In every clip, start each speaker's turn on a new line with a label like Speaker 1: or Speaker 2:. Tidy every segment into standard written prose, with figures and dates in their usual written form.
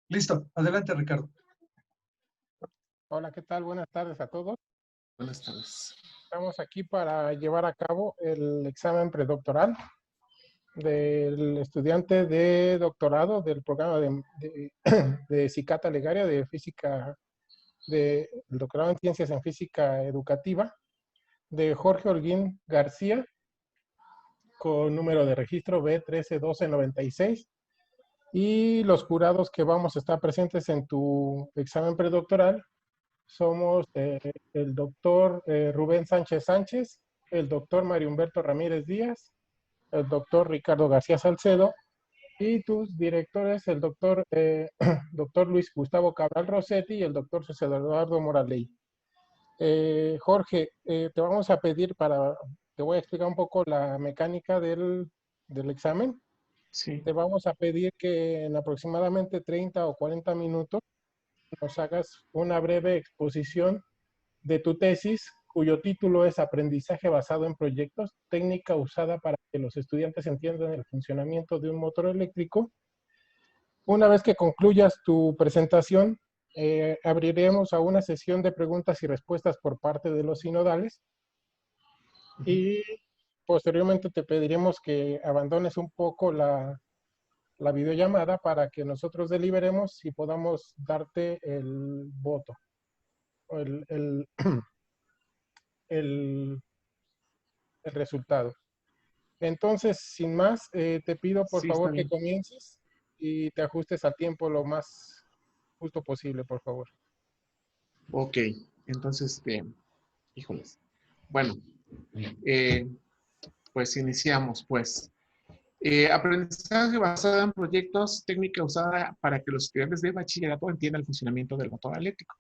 Speaker 1: Listo, adelante, Ricardo.
Speaker 2: Hola, ¿qué tal? Buenas tardes a todos.
Speaker 3: Buenas tardes.
Speaker 2: Estamos aquí para llevar a cabo el examen predoctoral del estudiante de doctorado del programa de Cicata Legaria de física, del doctorado en ciencias en física educativa, de Jorge Holguín García, con número de registro B131296. Y los jurados que vamos a estar presentes en tu examen predoctoral somos el doctor Rubén Sánchez Sánchez, el doctor Mario Humberto Ramírez Díaz, el doctor Ricardo García Salcedo y tus directores, el doctor, doctor Luis Gustavo Cabral Rossetti y el doctor José Eduardo Moraley. Jorge, te vamos a pedir te voy a explicar un poco la mecánica del examen.
Speaker 3: Sí.
Speaker 2: Te vamos a pedir que en aproximadamente 30 o 40 minutos nos hagas una breve exposición de tu tesis, cuyo título es Aprendizaje basado en proyectos, técnica usada para que los estudiantes entiendan el funcionamiento de un motor eléctrico. Una vez que concluyas tu presentación, abriremos a una sesión de preguntas y respuestas por parte de los sinodales y posteriormente te pediremos que abandones un poco la videollamada para que nosotros deliberemos y podamos darte el voto, el, el, el resultado. Entonces, sin más, te pido por
Speaker 3: Sí, está
Speaker 2: favor que
Speaker 3: bien.
Speaker 2: comiences y te ajustes al tiempo lo más justo posible, por favor.
Speaker 3: Ok, entonces, híjoles. Bueno, eh, pues iniciamos, pues. Aprendizaje basado en proyectos, técnica usada para que los estudiantes de bachillerato entiendan el funcionamiento del motor eléctrico.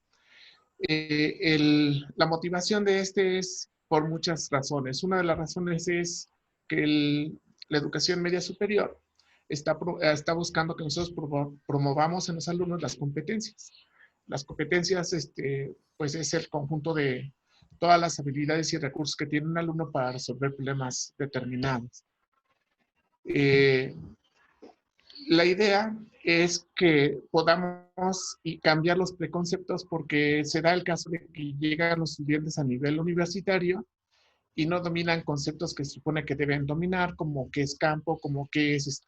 Speaker 3: La motivación de este es por muchas razones. Una de las razones es que la educación media superior está buscando que nosotros promovamos en los alumnos las competencias. Las competencias, pues es el conjunto de todas las habilidades y recursos que tiene un alumno para resolver problemas determinados. La idea es que podamos cambiar los preconceptos porque se da el caso de que llegan los estudiantes a nivel universitario y no dominan conceptos que se supone que deben dominar, como qué es campo, como qué es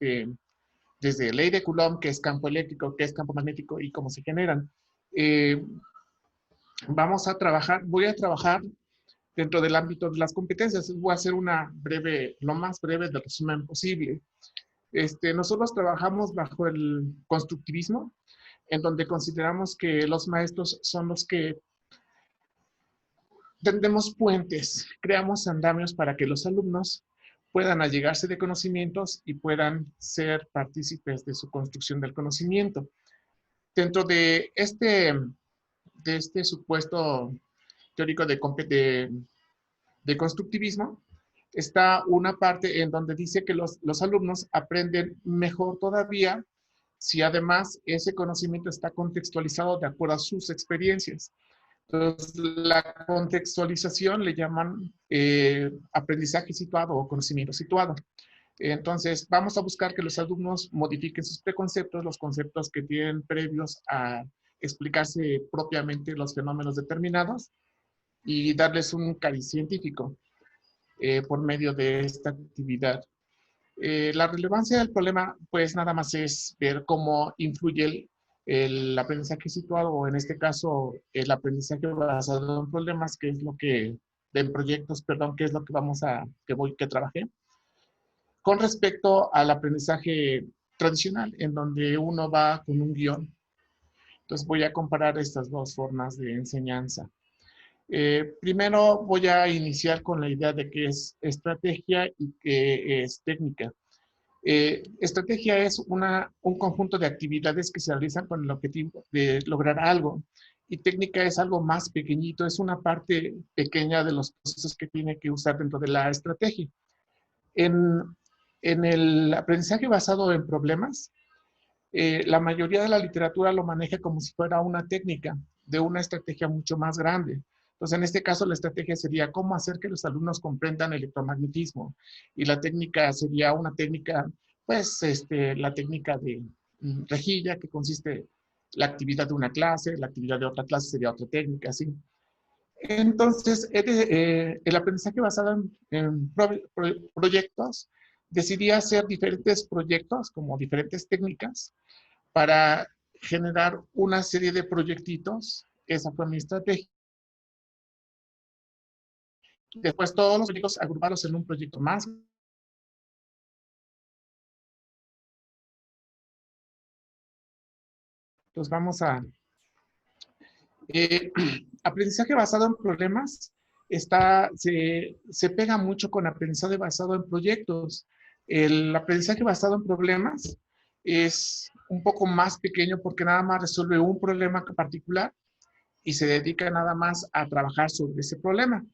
Speaker 3: desde ley de Coulomb, qué es campo eléctrico, qué es campo magnético y cómo se generan. Voy a trabajar dentro del ámbito de las competencias. Voy a hacer lo más breve de resumen posible. Nosotros trabajamos bajo el constructivismo, en donde consideramos que los maestros son los que tendemos puentes, creamos andamios para que los alumnos puedan allegarse de conocimientos y puedan ser partícipes de su construcción del conocimiento. Dentro de este supuesto teórico de constructivismo, está una parte en donde dice que los alumnos aprenden mejor todavía si además ese conocimiento está contextualizado de acuerdo a sus experiencias. Entonces, la contextualización le llaman aprendizaje situado o conocimiento situado. Entonces, vamos a buscar que los alumnos modifiquen sus preconceptos, los conceptos que tienen previos a explicarse propiamente los fenómenos determinados y darles un cariz científico por medio de esta actividad. La relevancia del problema, pues nada más es ver cómo influye el aprendizaje situado, o en este caso, el aprendizaje basado en problemas, que es lo que, en proyectos, perdón, que es lo que que trabajé, con respecto al aprendizaje tradicional, en donde uno va con un guión. Entonces voy a comparar estas dos formas de enseñanza. Primero voy a iniciar con la idea de qué es estrategia y qué es técnica. Estrategia es un conjunto de actividades que se realizan con el objetivo de lograr algo. Y técnica es algo más pequeñito, es una parte pequeña de los procesos que tiene que usar dentro de la estrategia. En, en el aprendizaje basado en problemas, la mayoría de la literatura lo maneja como si fuera una técnica de una estrategia mucho más grande. Entonces, en este caso, la estrategia sería cómo hacer que los alumnos comprendan el electromagnetismo. Y la técnica sería una técnica, pues, la técnica de rejilla, que consiste la actividad de una clase, la actividad de otra clase sería otra técnica, así. Entonces, el aprendizaje basado en proyectos, decidí hacer diferentes proyectos, como diferentes técnicas, para generar una serie de proyectitos. Esa fue mi estrategia. Después todos los proyectos agruparlos en un proyecto más. Entonces vamos a... aprendizaje basado en problemas se pega mucho con aprendizaje basado en proyectos. El aprendizaje basado en problemas es un poco más pequeño porque nada más resuelve un problema particular y se dedica nada más a trabajar sobre ese problema.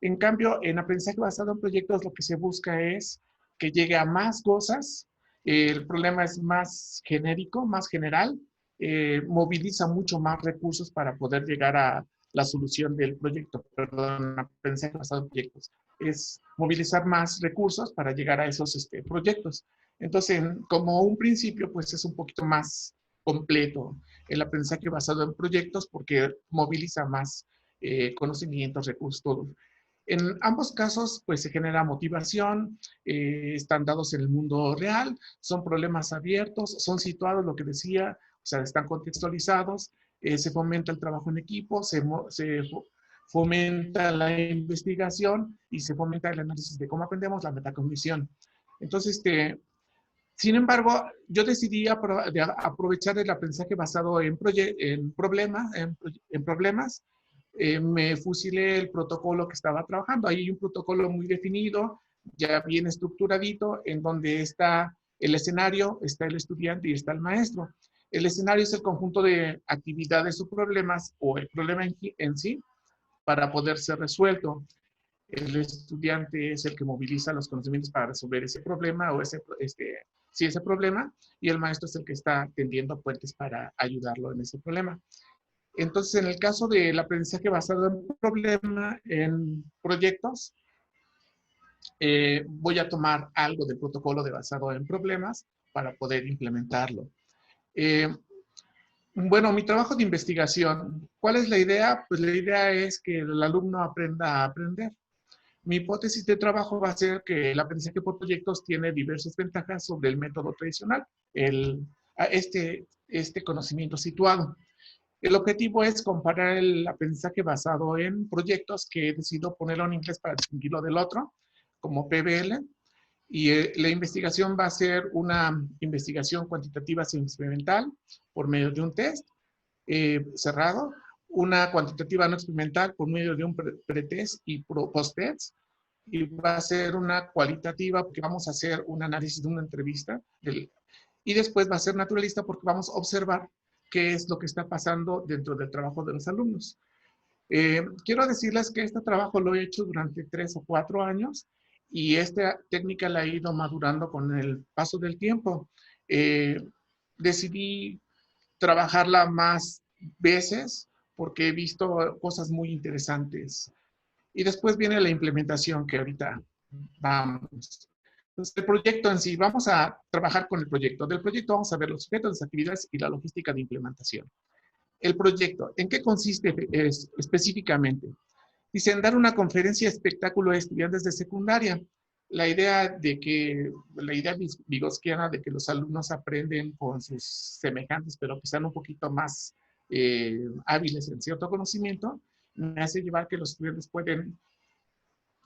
Speaker 3: En cambio, en aprendizaje basado en proyectos lo que se busca es que llegue a más cosas. El problema es más genérico, más general, moviliza mucho más recursos para poder llegar a la solución del proyecto. Perdón, aprendizaje basado en proyectos. Es movilizar más recursos para llegar a esos proyectos. Entonces, como un principio, pues es un poquito más completo el aprendizaje basado en proyectos porque moviliza más conocimientos, recursos, todo. En ambos casos, pues se genera motivación, están dados en el mundo real, son problemas abiertos, son situados, lo que decía, o sea, están contextualizados, se fomenta el trabajo en equipo, se fomenta la investigación y se fomenta el análisis de cómo aprendemos, la metacognición. Entonces, sin embargo, yo decidí aprovechar el aprendizaje basado en problemas. Me fusilé el protocolo que estaba trabajando. Ahí hay un protocolo muy definido, ya bien estructuradito, en donde está el escenario, está el estudiante y está el maestro. El escenario es el conjunto de actividades o problemas, o el problema en sí, para poder ser resuelto. El estudiante es el que moviliza los conocimientos para resolver ese problema o ese problema, y el maestro es el que está tendiendo puentes para ayudarlo en ese problema. Entonces, en el caso del aprendizaje basado en problema, en proyectos, voy a tomar algo del protocolo de basado en problemas para poder implementarlo. Bueno, mi trabajo de investigación, ¿cuál es la idea? Pues la idea es que el alumno aprenda a aprender. Mi hipótesis de trabajo va a ser que el aprendizaje por proyectos tiene diversas ventajas sobre el método tradicional, este conocimiento situado. El objetivo es comparar el aprendizaje basado en proyectos, que he decidido ponerlo en inglés para distinguirlo del otro, como PBL, y la investigación va a ser una investigación cuantitativa experimental por medio de un test cerrado, una cuantitativa no experimental por medio de un pretest y post-test, y va a ser una cualitativa porque vamos a hacer un análisis de una entrevista y después va a ser naturalista porque vamos a observar qué es lo que está pasando dentro del trabajo de los alumnos. Quiero decirles que este trabajo lo he hecho durante 3 o 4 años y esta técnica la he ido madurando con el paso del tiempo. Decidí trabajarla más veces porque he visto cosas muy interesantes. Y después viene la implementación, que ahorita vamos. Entonces, el proyecto en sí, vamos a trabajar con el proyecto. Del proyecto vamos a ver los objetos, las actividades y la logística de implementación. El proyecto, ¿en qué consiste específicamente? Dice, en dar una conferencia espectáculo a estudiantes de secundaria. La idea vygotsquiana de que los alumnos aprenden con sus semejantes, pero que sean un poquito más hábiles en cierto conocimiento, me hace llevar que los estudiantes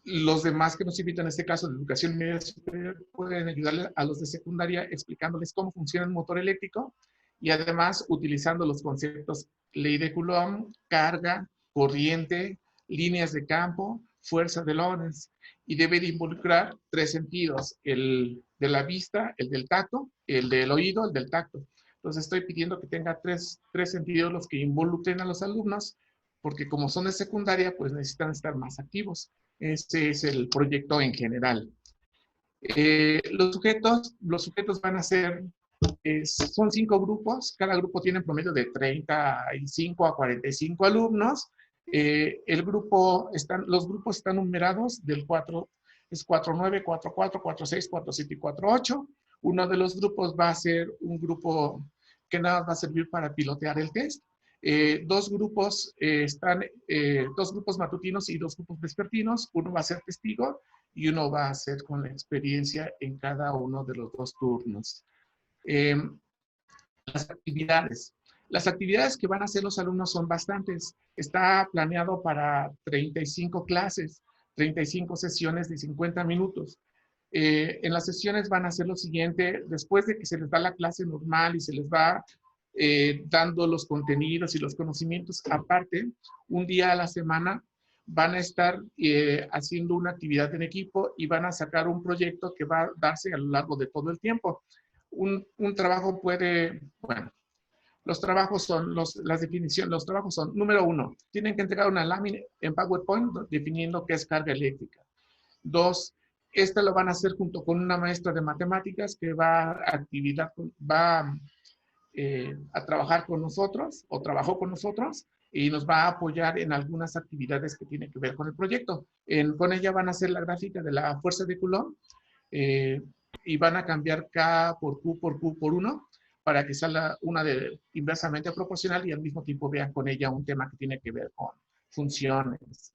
Speaker 3: los demás que nos invitan, en este caso de educación media superior, pueden ayudarle a los de secundaria explicándoles cómo funciona el motor eléctrico y además utilizando los conceptos ley de Coulomb, carga, corriente, líneas de campo, fuerza de Lorentz, y debe de involucrar 3 sentidos, el de la vista, el del tacto, el del oído, el del tacto. Entonces estoy pidiendo que tenga tres sentidos los que involucren a los alumnos, porque como son de secundaria, pues necesitan estar más activos. Este es el proyecto en general. Los sujetos van a ser, son 5 grupos, cada grupo tiene en promedio de 35 a 45 alumnos. Los grupos están numerados del 4, es 4-9, 4-4, 4-6, 4-7 y 4-8. Uno de los grupos va a ser un grupo que nada va a servir para pilotear el test. Dos grupos dos grupos matutinos y dos grupos vespertinos. Uno va a ser testigo y uno va a ser con la experiencia en cada uno de los dos turnos. Las actividades. Las actividades que van a hacer los alumnos son bastantes. Está planeado para 35 clases, 35 sesiones de 50 minutos. En las sesiones van a hacer lo siguiente: después de que se les da la clase normal y se les va dando los contenidos y los conocimientos, aparte, un día a la semana van a estar haciendo una actividad en equipo y van a sacar un proyecto que va a darse a lo largo de todo el tiempo. Un trabajo puede, bueno, los trabajos son, las definiciones, los trabajos son: número 1, tienen que entregar una lámina en PowerPoint definiendo qué es carga eléctrica. 2, esta lo van a hacer junto con una maestra de matemáticas que va a trabajar con nosotros, o trabajó con nosotros, y nos va a apoyar en algunas actividades que tienen que ver con el proyecto. Con ella van a hacer la gráfica de la fuerza de Coulomb, y van a cambiar K por Q por Q por 1 para que salga una inversamente proporcional y al mismo tiempo vean con ella un tema que tiene que ver con funciones.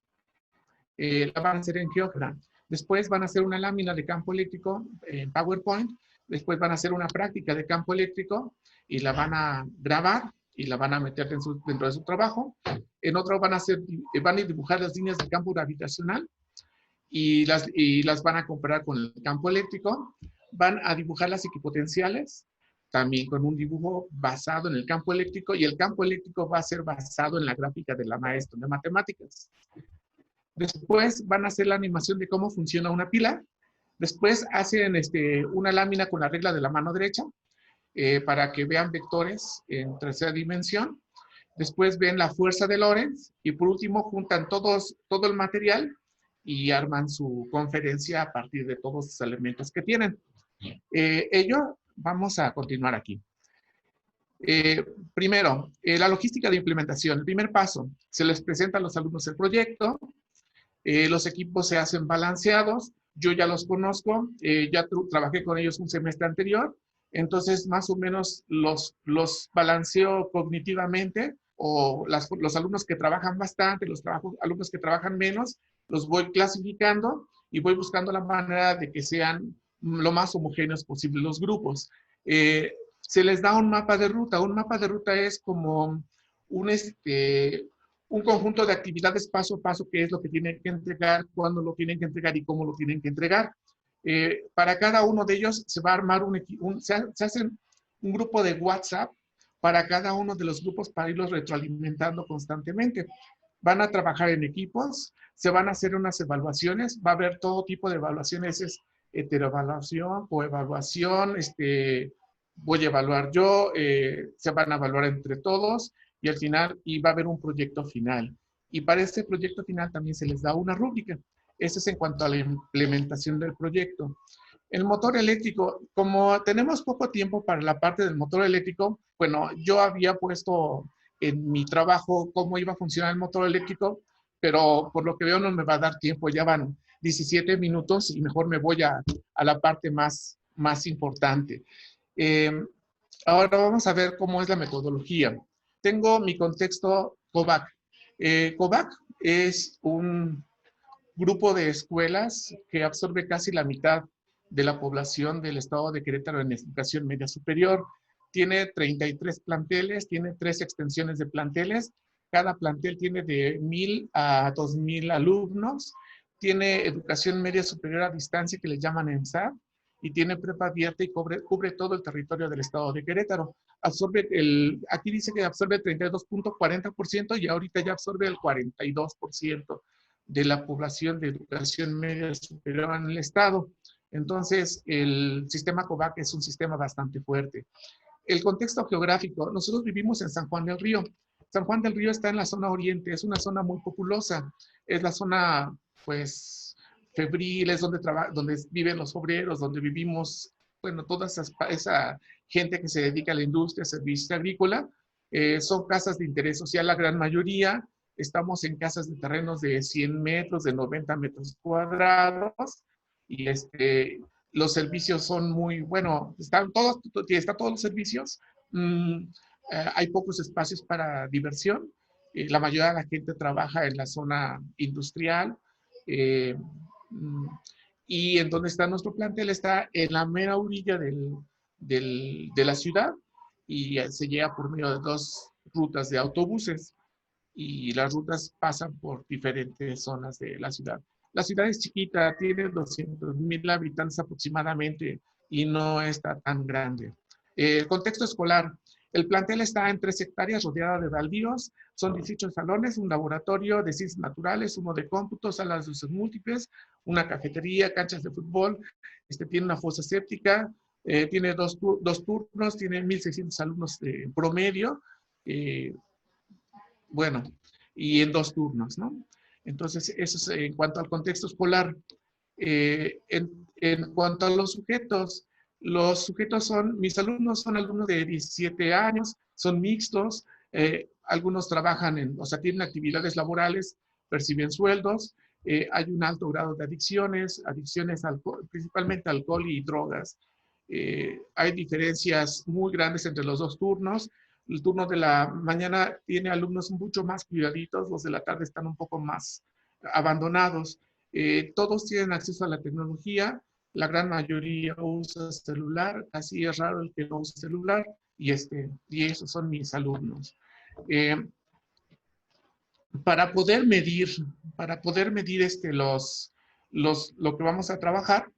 Speaker 3: La van a hacer en GeoGebra. Después van a hacer una lámina de campo eléctrico en PowerPoint. Después van a hacer una práctica de campo eléctrico y la van a grabar y la van a meter dentro de su trabajo. En otro van a dibujar las líneas de campo gravitacional y las van a comparar con el campo eléctrico. Van a dibujar las equipotenciales, también con un dibujo basado en el campo eléctrico, y el campo eléctrico va a ser basado en la gráfica de la maestra de matemáticas. Después van a hacer la animación de cómo funciona una pila. Después hacen una lámina con la regla de la mano derecha para que vean vectores en tercera dimensión. Después ven la fuerza de Lorentz y por último juntan todo el material y arman su conferencia a partir de todos los elementos que tienen. Vamos a continuar aquí. Primero, la logística de implementación. El primer paso: se les presenta a los alumnos el proyecto, los equipos se hacen balanceados. Yo ya los conozco, ya trabajé con ellos un semestre anterior, entonces más o menos los balanceo cognitivamente, o los alumnos que trabajan bastante, los alumnos que trabajan menos, los voy clasificando y voy buscando la manera de que sean lo más homogéneos posible los grupos. Se les da un mapa de ruta. Un mapa de ruta es como un conjunto de actividades paso a paso, que es lo que tienen que entregar, cuándo lo tienen que entregar y cómo lo tienen que entregar. Para cada uno de ellos se va a armar se hacen un grupo de WhatsApp para cada uno de los grupos para irlos retroalimentando constantemente. Van a trabajar en equipos, se van a hacer unas evaluaciones, va a haber todo tipo de evaluaciones: heteroevaluación, coevaluación, voy a evaluar yo, se van a evaluar entre todos, y al final va a haber un proyecto final. Y para este proyecto final también se les da una rúbrica. Eso es en cuanto a la implementación del proyecto. El motor eléctrico, como tenemos poco tiempo para la parte del motor eléctrico, bueno, yo había puesto en mi trabajo cómo iba a funcionar el motor eléctrico, pero por lo que veo no me va a dar tiempo. Ya van 17 minutos y mejor me voy a la parte más importante. Ahora vamos a ver cómo es la metodología. Tengo mi contexto COVAC. COVAC es un grupo de escuelas que absorbe casi la mitad de la población del estado de Querétaro en educación media superior. Tiene 33 planteles, tiene 3 extensiones de planteles. Cada plantel tiene de 1,000 a 2,000 alumnos. Tiene educación media superior a distancia, que le llaman ENSAD, y tiene prepa abierta y cubre todo el territorio del estado de Querétaro. Aquí dice que absorbe el 32.40% y ahorita ya absorbe el 42% de la población de educación media superior en el estado. Entonces, el sistema COVAC es un sistema bastante fuerte. El contexto geográfico: nosotros vivimos en San Juan del Río. San Juan del Río está en la zona oriente, es una zona muy populosa, es la zona, pues, febril, es donde viven los obreros, donde vivimos, bueno, toda esa gente que se dedica a la industria, servicio agrícola. Son casas de interés social la gran mayoría. Estamos en casas de terrenos de 100 metros, de 90 metros cuadrados, y los servicios son muy, bueno, están todos los servicios, mm, hay pocos espacios para diversión. La mayoría de la gente trabaja en la zona industrial. eh, mm, y en donde está nuestro plantel está en la mera orilla de la ciudad y se llega por medio de 2 rutas de autobuses y las rutas pasan por diferentes zonas de la ciudad. La ciudad es chiquita, tiene 200,000 habitantes aproximadamente y no está tan grande. El contexto escolar. El plantel está en 3 hectáreas rodeada de baldíos. Son 18 salones, un laboratorio de ciencias naturales, uno de cómputo, salas de usos múltiples, una cafetería, canchas de fútbol. Tiene una fosa séptica, tiene dos turnos, tiene 1,600 alumnos en promedio. Bueno, y en 2 turnos, ¿no? Entonces, eso es en cuanto al contexto escolar. En cuanto a los sujetos son, mis alumnos son alumnos de 17 años, son mixtos, algunos trabajan o sea, tienen actividades laborales, perciben sueldos, hay un alto grado de adicciones principalmente alcohol y drogas. Hay diferencias muy grandes entre los 2 turnos. El turno de la mañana tiene alumnos mucho más cuidaditos, los de la tarde están un poco más abandonados. Todos tienen acceso a la tecnología, la gran mayoría usa celular, casi es raro el que no usa celular, y esos son mis alumnos. Para poder medir lo que vamos a trabajar,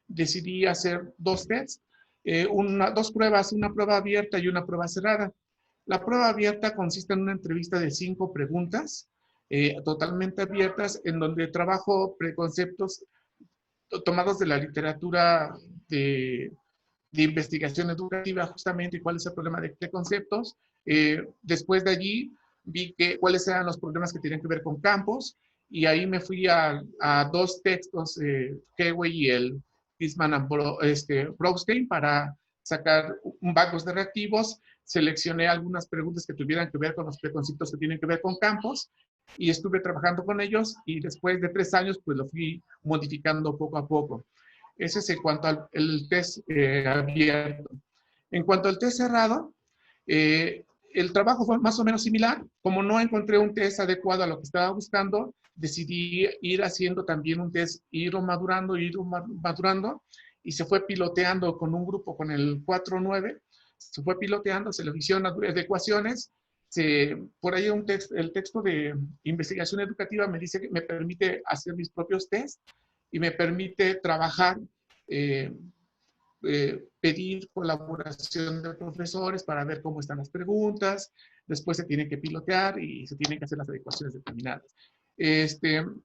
Speaker 3: decidí hacer 2 tests, 2 pruebas, una prueba abierta y una prueba cerrada. La prueba abierta consiste en una entrevista de 5 preguntas, totalmente abiertas, en donde trabajo preconceptos tomados de la literatura de investigación educativa, justamente cuál es el problema de preconceptos. Después de allí vi cuáles eran los problemas que tenían que ver con campos, y ahí me fui a 2 textos, Kewey y el Pisman Braustein, para sacar bancos de reactivos. Seleccioné algunas preguntas que tuvieran que ver con los preconceptos que tienen que ver con campos, y estuve trabajando con ellos, y después de 3 años, pues lo fui modificando poco a poco. Ese es en cuanto al test abierto. En cuanto al test cerrado, el trabajo fue más o menos similar. Como no encontré un test adecuado a lo que estaba buscando, decidí ir haciendo también un test, irlo madurando, y se fue piloteando con un grupo, con el 4-9, se fue piloteando, se le hicieron adecuaciones. Por ahí el texto de investigación educativa me dice que me permite hacer mis propios tests y me permite trabajar, pedir colaboración de profesores para ver cómo están las preguntas. Después se tiene que pilotear y se tienen que hacer las adecuaciones determinadas. El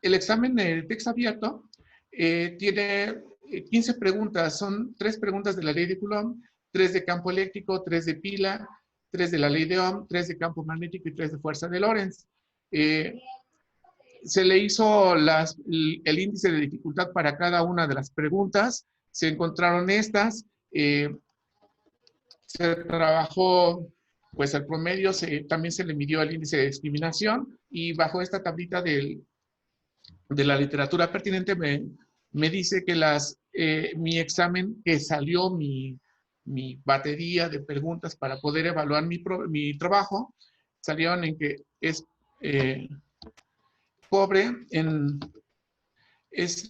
Speaker 3: examen de texto abierto tiene 15 preguntas. Son 3 preguntas de la ley de Coulomb, 3 de campo eléctrico, 3 de pila, 3 de la ley de Ohm, 3 de campo magnético y 3 de fuerza de Lorentz. Se le hizo el índice de dificultad para cada una de las preguntas. Se encontraron estas. Se trabajó, pues el promedio, también se le midió el índice de discriminación, y bajo esta tablita de la literatura pertinente me dice que mi examen, que salió mi batería de preguntas para poder evaluar mi trabajo, salieron en que es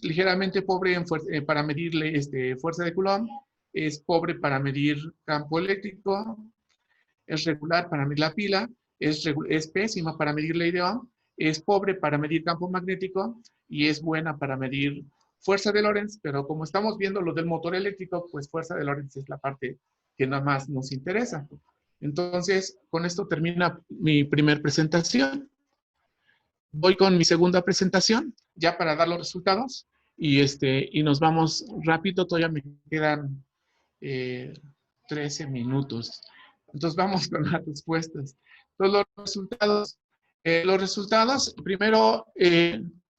Speaker 3: ligeramente pobre para medirle fuerza de Coulomb, es pobre para medir campo eléctrico, es regular para medir la pila, es pésima para medir ley de Ohm, es pobre para medir campo magnético y es buena para medir fuerza de Lorentz, pero como estamos viendo lo del motor eléctrico, pues fuerza de Lorentz es la parte que nada más nos interesa. Entonces, con esto termina mi primer presentación. Voy con mi segunda presentación, ya para dar los resultados, y nos vamos rápido, todavía me quedan 13 minutos. Entonces vamos con las respuestas. Entonces los resultados, primero,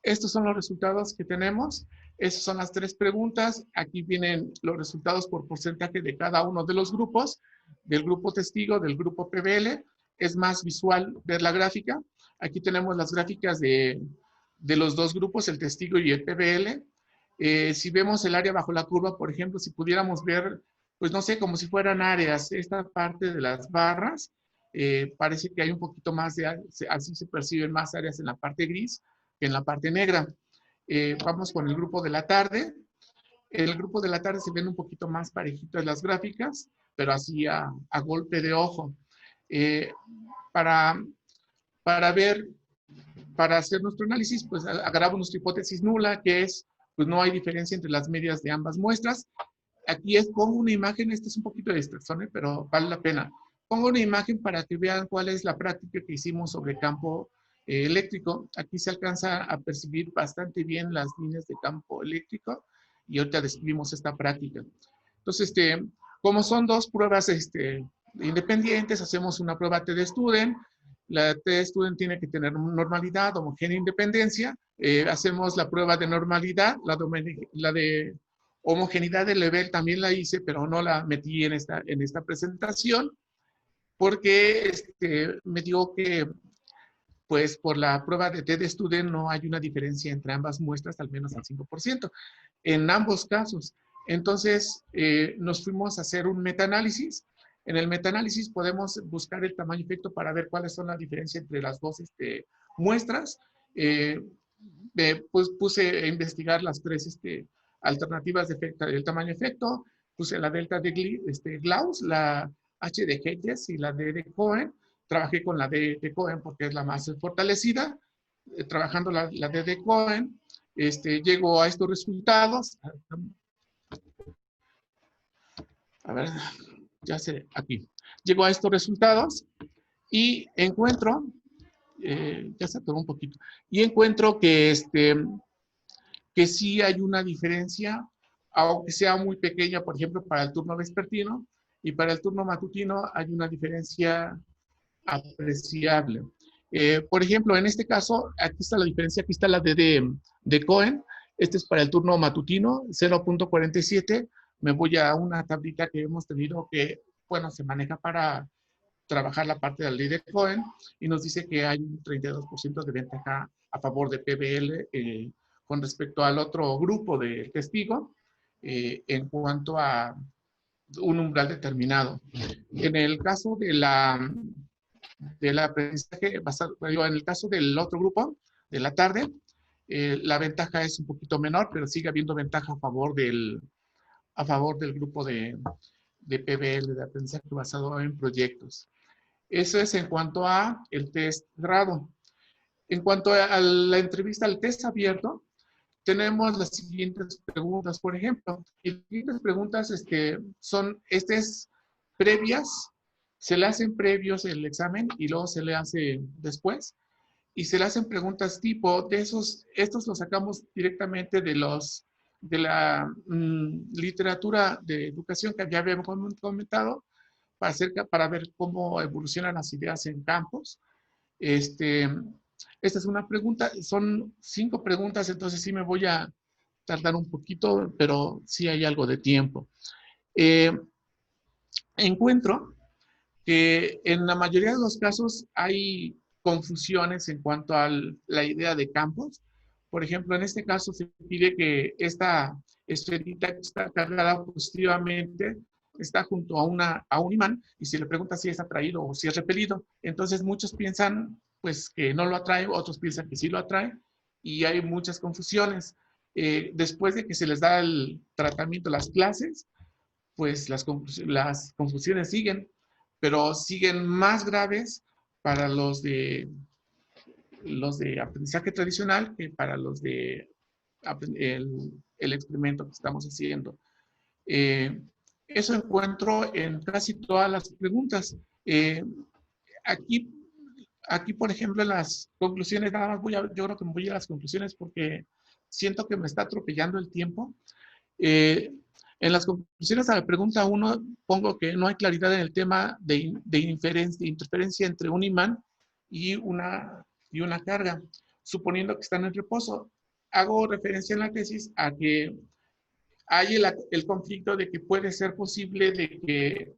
Speaker 3: estos son los resultados que tenemos. Esas son las 3 preguntas. Aquí vienen los resultados por porcentaje de cada uno de los grupos, del grupo testigo, del grupo PBL. Es más visual ver la gráfica. Aquí tenemos las gráficas de los 2 grupos, el testigo y el PBL. Si vemos el área bajo la curva, por ejemplo, si pudiéramos ver pues no sé, como si fueran áreas. Esta parte de las barras, parece que hay un poquito más de, así se perciben más áreas en la parte gris que en la parte negra. Vamos con el grupo de la tarde. En el grupo de la tarde se ven un poquito más parejitas las gráficas, pero así a golpe de ojo. Eh, para, para ver, para hacer nuestro análisis, pues agarramos nuestra hipótesis nula, que es, pues no hay diferencia entre las medias de ambas muestras. Aquí pongo una imagen, esta es un poquito de distracción, pero vale la pena. Pongo una imagen para que vean cuál es la práctica que hicimos sobre campo eléctrico. Aquí se alcanza a percibir bastante bien las líneas de campo eléctrico y ahorita describimos esta práctica. Entonces, como son dos pruebas independientes, hacemos una prueba TD-Student. La TD-Student tiene que tener normalidad, homogénea, independencia. Hacemos la prueba de normalidad, la de homogeneidad del level también la hice, pero no la metí en esta presentación, porque me dio que, pues, por la prueba de TD-Student no hay una diferencia entre ambas muestras, al menos al 5%, en ambos casos. Entonces, nos fuimos a hacer un metaanálisis. En el metaanálisis podemos buscar el tamaño efecto para ver cuáles son las diferencias entre las dos muestras. Pues puse a investigar las tres alternativas del tamaño efecto. Puse la delta de Gauss, la H de Hedges y la D de Cohen. Trabajé con la D de Cohen porque es la más fortalecida. Trabajando la D de Cohen, llego a estos resultados. A ver, ya sé, aquí. Llego a estos resultados y encuentro, ya se atoró un poquito, y encuentro que, que sí hay una diferencia, aunque sea muy pequeña, por ejemplo, para el turno vespertino, y para el turno matutino hay una diferencia apreciable. Por ejemplo, en este caso, aquí está la diferencia, aquí está la de Cohen, este es para el turno matutino, 0.47, me voy a una tablita que hemos tenido que, bueno, se maneja para trabajar la parte de la ley de Cohen, y nos dice que hay un 32% de ventaja a favor de PBL con respecto al otro grupo de testigo en cuanto a un umbral determinado. En el caso del aprendizaje basado, en el caso del otro grupo, de la tarde, la ventaja es un poquito menor, pero sigue habiendo ventaja a favor del grupo de PBL, de aprendizaje basado en proyectos. Eso es en cuanto a el test grado. En cuanto a la entrevista al test abierto, tenemos las siguientes preguntas, por ejemplo. Y las siguientes preguntas son previas, se le hacen previos el examen y luego se le hace después. Y se le hacen preguntas tipo, estos los sacamos directamente de la literatura de educación que ya habíamos comentado, para ver cómo evolucionan las ideas en campos. Esta es una pregunta, son 5 preguntas, entonces sí me voy a tardar un poquito, pero sí hay algo de tiempo. Encuentro que en la mayoría de los casos hay confusiones en cuanto a la idea de campos. Por ejemplo, en este caso se pide que esta esferita que está cargada positivamente está junto a un imán, y se le pregunta si es atraído o si es repelido. Entonces muchos piensan pues que no lo atrae, otros piensan que sí lo atrae, y hay muchas confusiones. Después de que se les da el tratamiento, las clases, pues las confusiones siguen, pero siguen más graves para los de aprendizaje tradicional que para los de el experimento que estamos haciendo. Eso encuentro en casi todas las preguntas. Aquí, por ejemplo, en las conclusiones, nada más yo creo que me voy a las conclusiones porque siento que me está atropellando el tiempo. En las conclusiones a la pregunta 1 pongo que no hay claridad en el tema de interferencia entre un imán y una carga, suponiendo que están en reposo. Hago referencia en la tesis a que hay el conflicto de que puede ser posible de que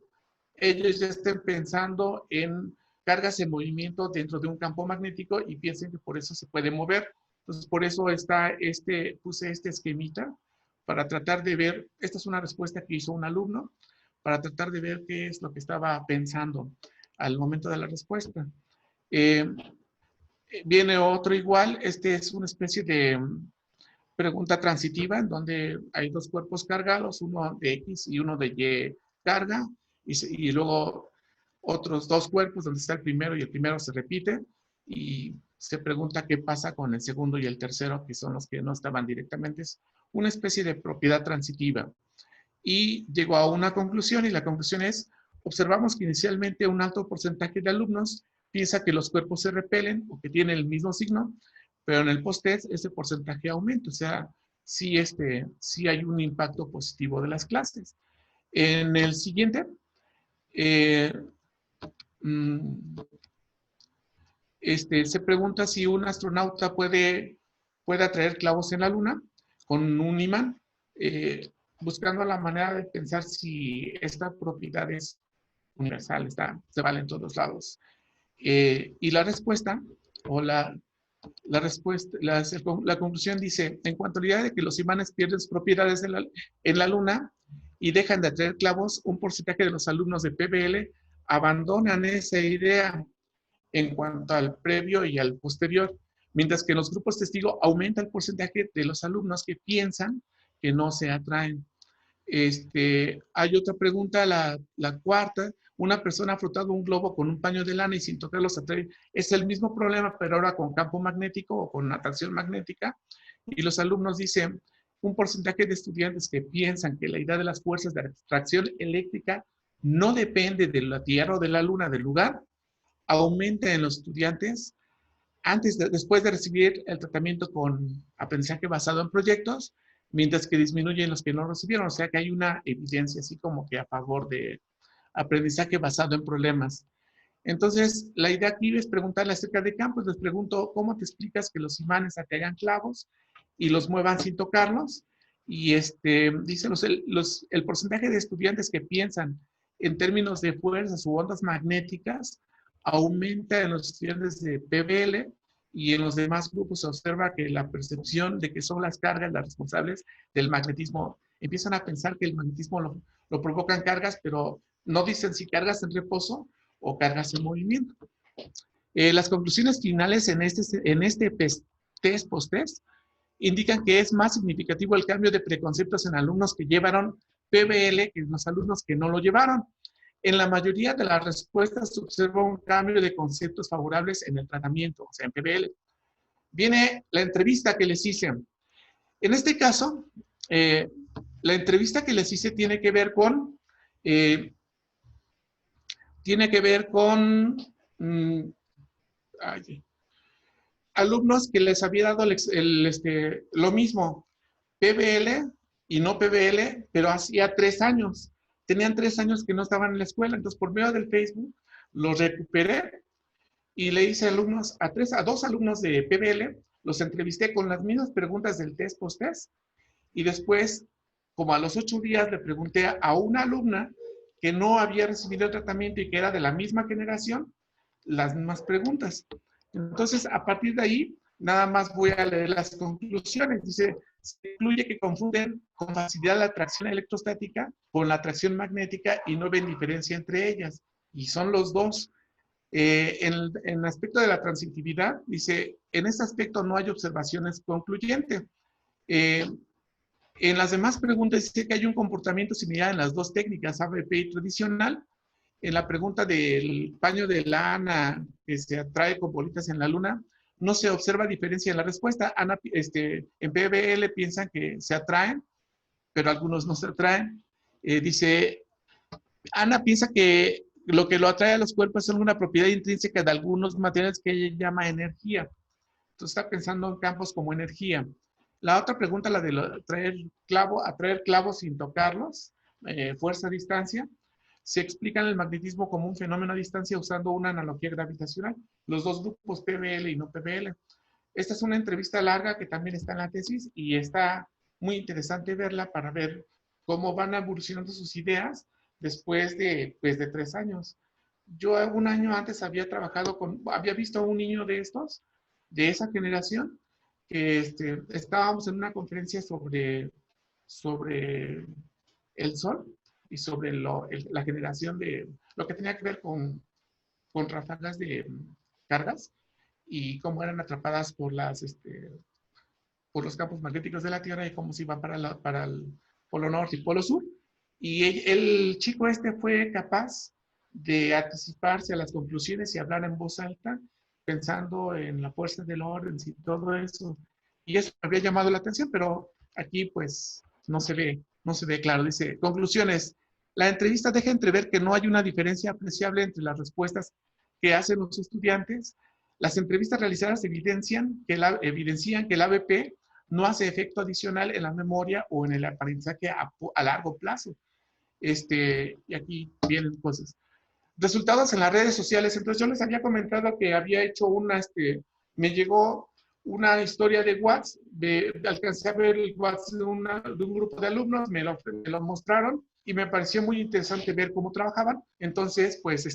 Speaker 3: ellos ya estén pensando en cargas en movimiento dentro de un campo magnético y piensen que por eso se puede mover. Entonces, por eso puse este esquemita para tratar de ver, esta es una respuesta que hizo un alumno, para tratar de ver qué es lo que estaba pensando al momento de la respuesta. Viene otro igual, este es una especie de pregunta transitiva en donde hay dos cuerpos cargados, uno de X y uno de Y carga, y luego otros dos cuerpos donde está el primero y el primero se repite, y se pregunta qué pasa con el segundo y el tercero, que son los que no estaban directamente. Es una especie de propiedad transitiva. Y llegó a una conclusión, y la conclusión es, observamos que inicialmente un alto porcentaje de alumnos piensa que los cuerpos se repelen o que tienen el mismo signo, pero en el post-test ese porcentaje aumenta, o sea, sí hay un impacto positivo de las clases. En el siguiente, se pregunta si un astronauta puede atraer clavos en la luna con un imán, buscando la manera de pensar si esta propiedad es universal, se vale en todos lados. Y la respuesta, o la conclusión dice, en cuanto a la idea de que los imanes pierden sus propiedades en la luna y dejan de atraer clavos, un porcentaje de los alumnos de PBL abandonan esa idea en cuanto al previo y al posterior, mientras que en los grupos testigo aumenta el porcentaje de los alumnos que piensan que no se atraen. Hay otra pregunta, la cuarta. Una persona ha frotado un globo con un paño de lana y sin tocarlo se atrae. Es el mismo problema, pero ahora con campo magnético o con atracción magnética. Y los alumnos dicen, un porcentaje de estudiantes que piensan que la idea de las fuerzas de atracción eléctrica no depende de la Tierra o de la Luna, del lugar, aumenta en los estudiantes después de recibir el tratamiento con aprendizaje basado en proyectos, mientras que disminuyen los que no recibieron. O sea que hay una evidencia así como que a favor de aprendizaje basado en problemas. Entonces, la idea aquí es preguntarle acerca de campos. Les pregunto, ¿cómo te explicas que los imanes atraigan clavos y los muevan sin tocarlos? Y dice el porcentaje de estudiantes que piensan en términos de fuerzas u ondas magnéticas aumenta en los estudiantes de PBL, y en los demás grupos se observa que la percepción de que son las cargas las responsables del magnetismo. Empiezan a pensar que el magnetismo lo provocan cargas, pero no dicen si cargas en reposo o cargas en movimiento. Las conclusiones finales en este test post-test indican que es más significativo el cambio de preconceptos en alumnos que llevaron PBL que en los alumnos que no lo llevaron. En la mayoría de las respuestas se observa un cambio de conceptos favorables en el tratamiento, o sea, en PBL. Viene la entrevista que les hice. En este caso, la entrevista que les hice tiene que ver con alumnos que les había dado lo mismo, PBL y no PBL, pero hacía 3 años. Tenían 3 años que no estaban en la escuela, entonces por medio del Facebook los recuperé y le hice a 2 alumnos de PBL, los entrevisté con las mismas preguntas del test post-test, y después, como a los 8 días, le pregunté a una alumna que no había recibido el tratamiento y que era de la misma generación, las mismas preguntas. Entonces, a partir de ahí, nada más voy a leer las conclusiones. Dice, se concluye que confunden con facilidad la atracción electrostática con la atracción magnética y no ven diferencia entre ellas. Y son los dos. En el aspecto de la transitividad, dice, en este aspecto no hay observaciones concluyentes. En las demás preguntas dice que hay un comportamiento similar en las dos técnicas, ABP y tradicional. En la pregunta del paño de lana que se atrae con bolitas en la luna, no se observa diferencia en la respuesta. En PBL piensan que se atraen, pero algunos no se atraen. Dice, Ana piensa que lo que lo atrae a los cuerpos es una propiedad intrínseca de algunos materiales que ella llama energía. Entonces está pensando en campos como energía. La otra pregunta, la de atraer clavos sin tocarlos, fuerza a distancia, se explica el magnetismo como un fenómeno a distancia usando una analogía gravitacional. Los dos grupos PBL y no PBL. Esta es una entrevista larga que también está en la tesis y está muy interesante verla para ver cómo van evolucionando sus ideas después de 3 años. Yo 1 año antes había visto a un niño de esa generación, que estábamos en una conferencia sobre el Sol, y sobre la generación de lo que tenía que ver con ráfagas de cargas y cómo eran atrapadas por los campos magnéticos de la Tierra y cómo se iban para el Polo Norte y Polo Sur. Y el chico fue capaz de anticiparse a las conclusiones y hablar en voz alta, pensando en la fuerza del orden y todo eso. Y eso me había llamado la atención, pero aquí pues no se ve claro. Dice, conclusiones. La entrevista deja entrever que no hay una diferencia apreciable entre las respuestas que hacen los estudiantes. Las entrevistas realizadas evidencian que el ABP no hace efecto adicional en la memoria o en el aprendizaje a largo plazo. Y aquí vienen cosas. Resultados en las redes sociales. Entonces yo les había comentado que había hecho me llegó una historia de WhatsApp, alcancé a ver el WhatsApp de un grupo de alumnos, me lo mostraron y me pareció muy interesante ver cómo trabajaban. Entonces, pues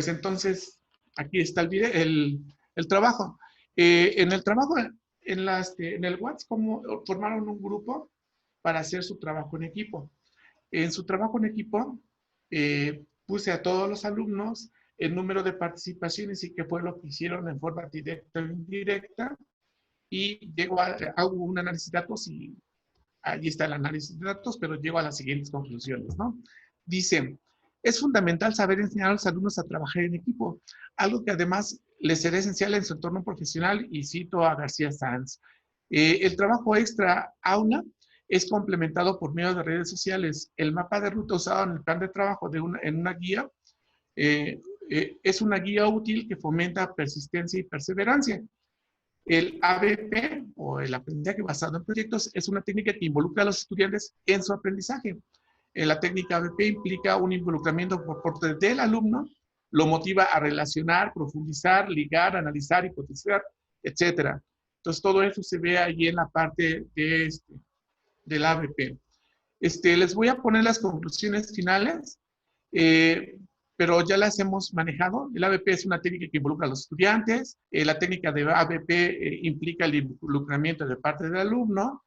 Speaker 3: entonces aquí está el trabajo. En el trabajo, en el WhatsApp, como formaron un grupo para hacer su trabajo en equipo. En su trabajo en equipo, puse a todos los alumnos el número de participaciones y qué fue lo que hicieron en forma directa o indirecta. Y hago un análisis de datos y ahí está el análisis de datos, pero llego a las siguientes conclusiones, ¿no? Dice, es fundamental saber enseñar a los alumnos a trabajar en equipo, algo que además les será esencial en su entorno profesional, y cito a García Sanz. El trabajo extra aula es complementado por medio de redes sociales. El mapa de ruta usado en el plan de trabajo en una guía es una guía útil que fomenta persistencia y perseverancia. El ABP, o el aprendizaje basado en proyectos, es una técnica que involucra a los estudiantes en su aprendizaje. La técnica ABP implica un involucramiento por parte del alumno, lo motiva a relacionar, profundizar, ligar, analizar, hipotetizar, etc. Entonces, todo eso se ve ahí en la parte del ABP. Les voy a poner las conclusiones finales, pero ya las hemos manejado. El ABP es una técnica que involucra a los estudiantes. La técnica de ABP implica el involucramiento de parte del alumno.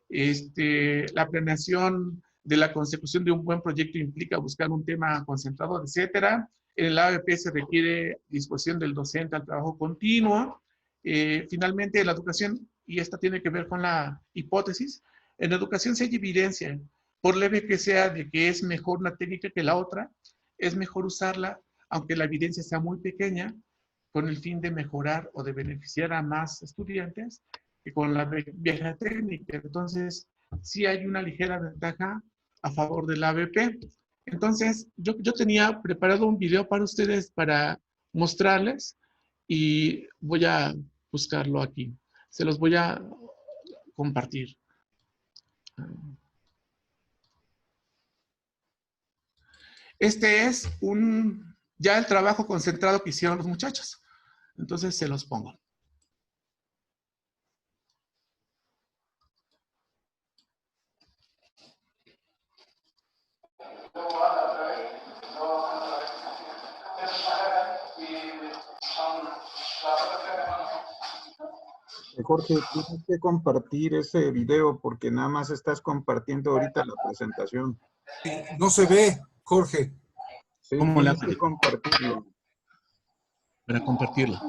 Speaker 3: La planeación de la consecución de un buen proyecto implica buscar un tema concentrado, etc. En el ABP se requiere disposición del docente al trabajo continuo. Finalmente, la educación, y esta tiene que ver con la hipótesis, en educación se hay evidencia, por leve que sea, de que es mejor una técnica que la otra, es mejor usarla, aunque la evidencia sea muy pequeña, con el fin de mejorar o de beneficiar a más estudiantes que con la vieja técnica. Entonces, sí hay una ligera ventaja a favor del ABP. Entonces, yo tenía preparado un video para ustedes para mostrarles y voy a buscarlo aquí. Se los voy a compartir. Este es ya el trabajo concentrado que hicieron los muchachos. Entonces se los pongo.
Speaker 1: Jorge, tienes que compartir ese video porque nada más estás compartiendo ahorita la presentación.
Speaker 4: Sí, no se ve, Jorge.
Speaker 1: Sí,
Speaker 3: ¿Cómo le
Speaker 1: tienes
Speaker 3: hago?
Speaker 1: que compartirlo.
Speaker 3: Para compartirlo.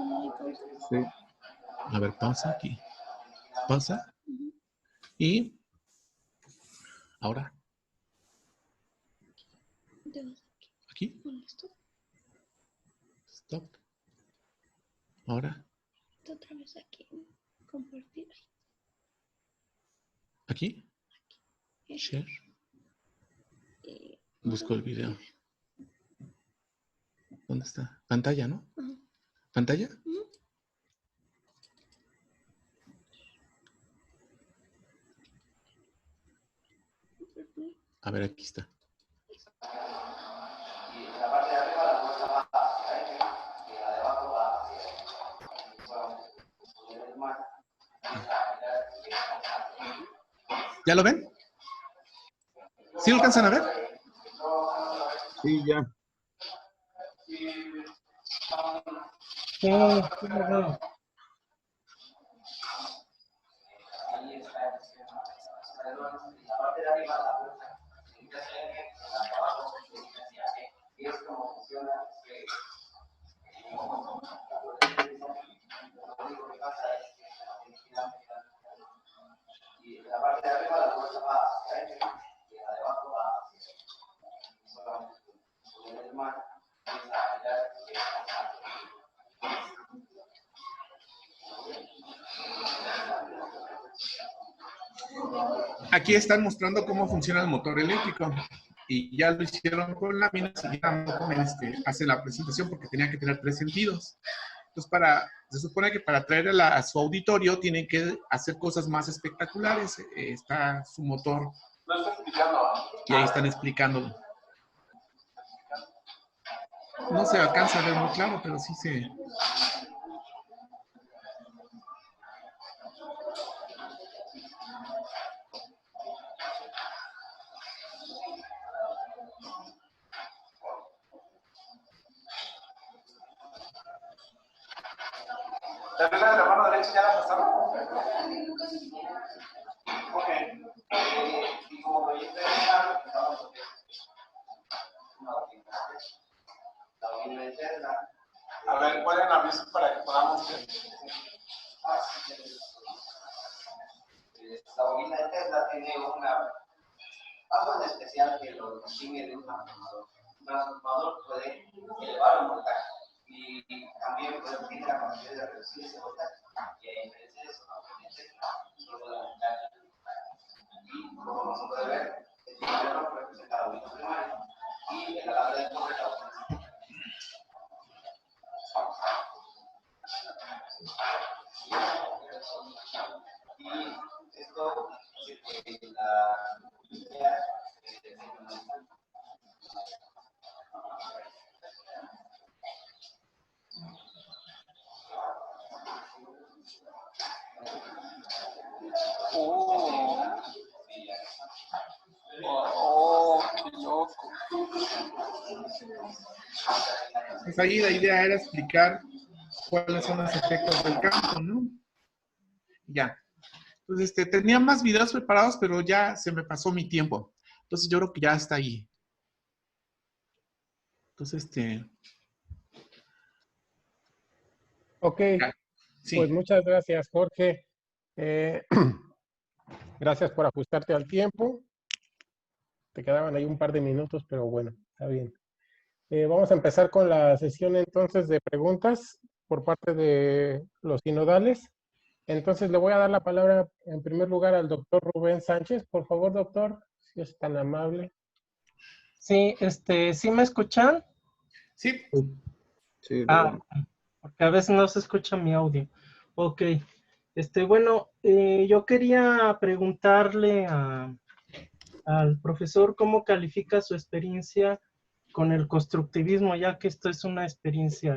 Speaker 1: Sí.
Speaker 3: A ver, pausa aquí. Pausa. Y ahora. Aquí. Stop. Ahora.
Speaker 5: Otra vez aquí. Compartir.
Speaker 3: Aquí. Share. Busco el video. ¿Dónde está? Pantalla, ¿no? ¿Pantalla? A ver, aquí está. ¿Ya lo ven? ¿Sí lo alcanzan a ver?
Speaker 1: Sí, ya.
Speaker 3: Aquí están mostrando cómo funciona el motor eléctrico. Y ya lo hicieron con láminas y ya hacen la presentación porque tenía que tener 3 sentidos. Entonces, se supone que para traerla a su auditorio tienen que hacer cosas más espectaculares. Está su motor. Lo está explicando. Y ahí están explicándolo. No se alcanza a ver muy claro, pero sí se... ¿La regla de la mano derecha ya la pasaron? Ok. Y como proyecto de a ver, ¿cuál es la mesa para que podamos ver? La bobina de Tesla tiene algo en especial que lo distingue de un transformador. Un transformador puede elevar un voltaje y también puede tener la capacidad de reducir ese voltaje. Y a diferencia de eso, solo puede aumentar. Y como se puede ver, el primero representa la bobina primaria y el alambre de corre la bobina secundaria. Y esto qué loco. Pues ahí la idea era explicar cuáles son los efectos del campo, ¿no? Ya. Entonces, tenía más videos preparados, pero ya se me pasó mi tiempo. Entonces, yo creo que ya está ahí. Entonces,
Speaker 2: Ok,
Speaker 3: sí.
Speaker 2: pues muchas gracias, Jorge. Gracias por ajustarte al tiempo. Te quedaban ahí un par de minutos, pero bueno, está bien. Vamos a empezar con la sesión entonces de preguntas por parte de los sinodales. Entonces le voy a dar la palabra en primer lugar al doctor Rubén Sánchez. Por favor, doctor, si es tan amable.
Speaker 6: Sí, ¿sí me escuchan?
Speaker 3: Sí.
Speaker 1: Sí,
Speaker 6: Porque a veces no se escucha mi audio. Ok. Bueno, yo quería preguntarle al profesor cómo califica su experiencia con el constructivismo, ya que esto es una experiencia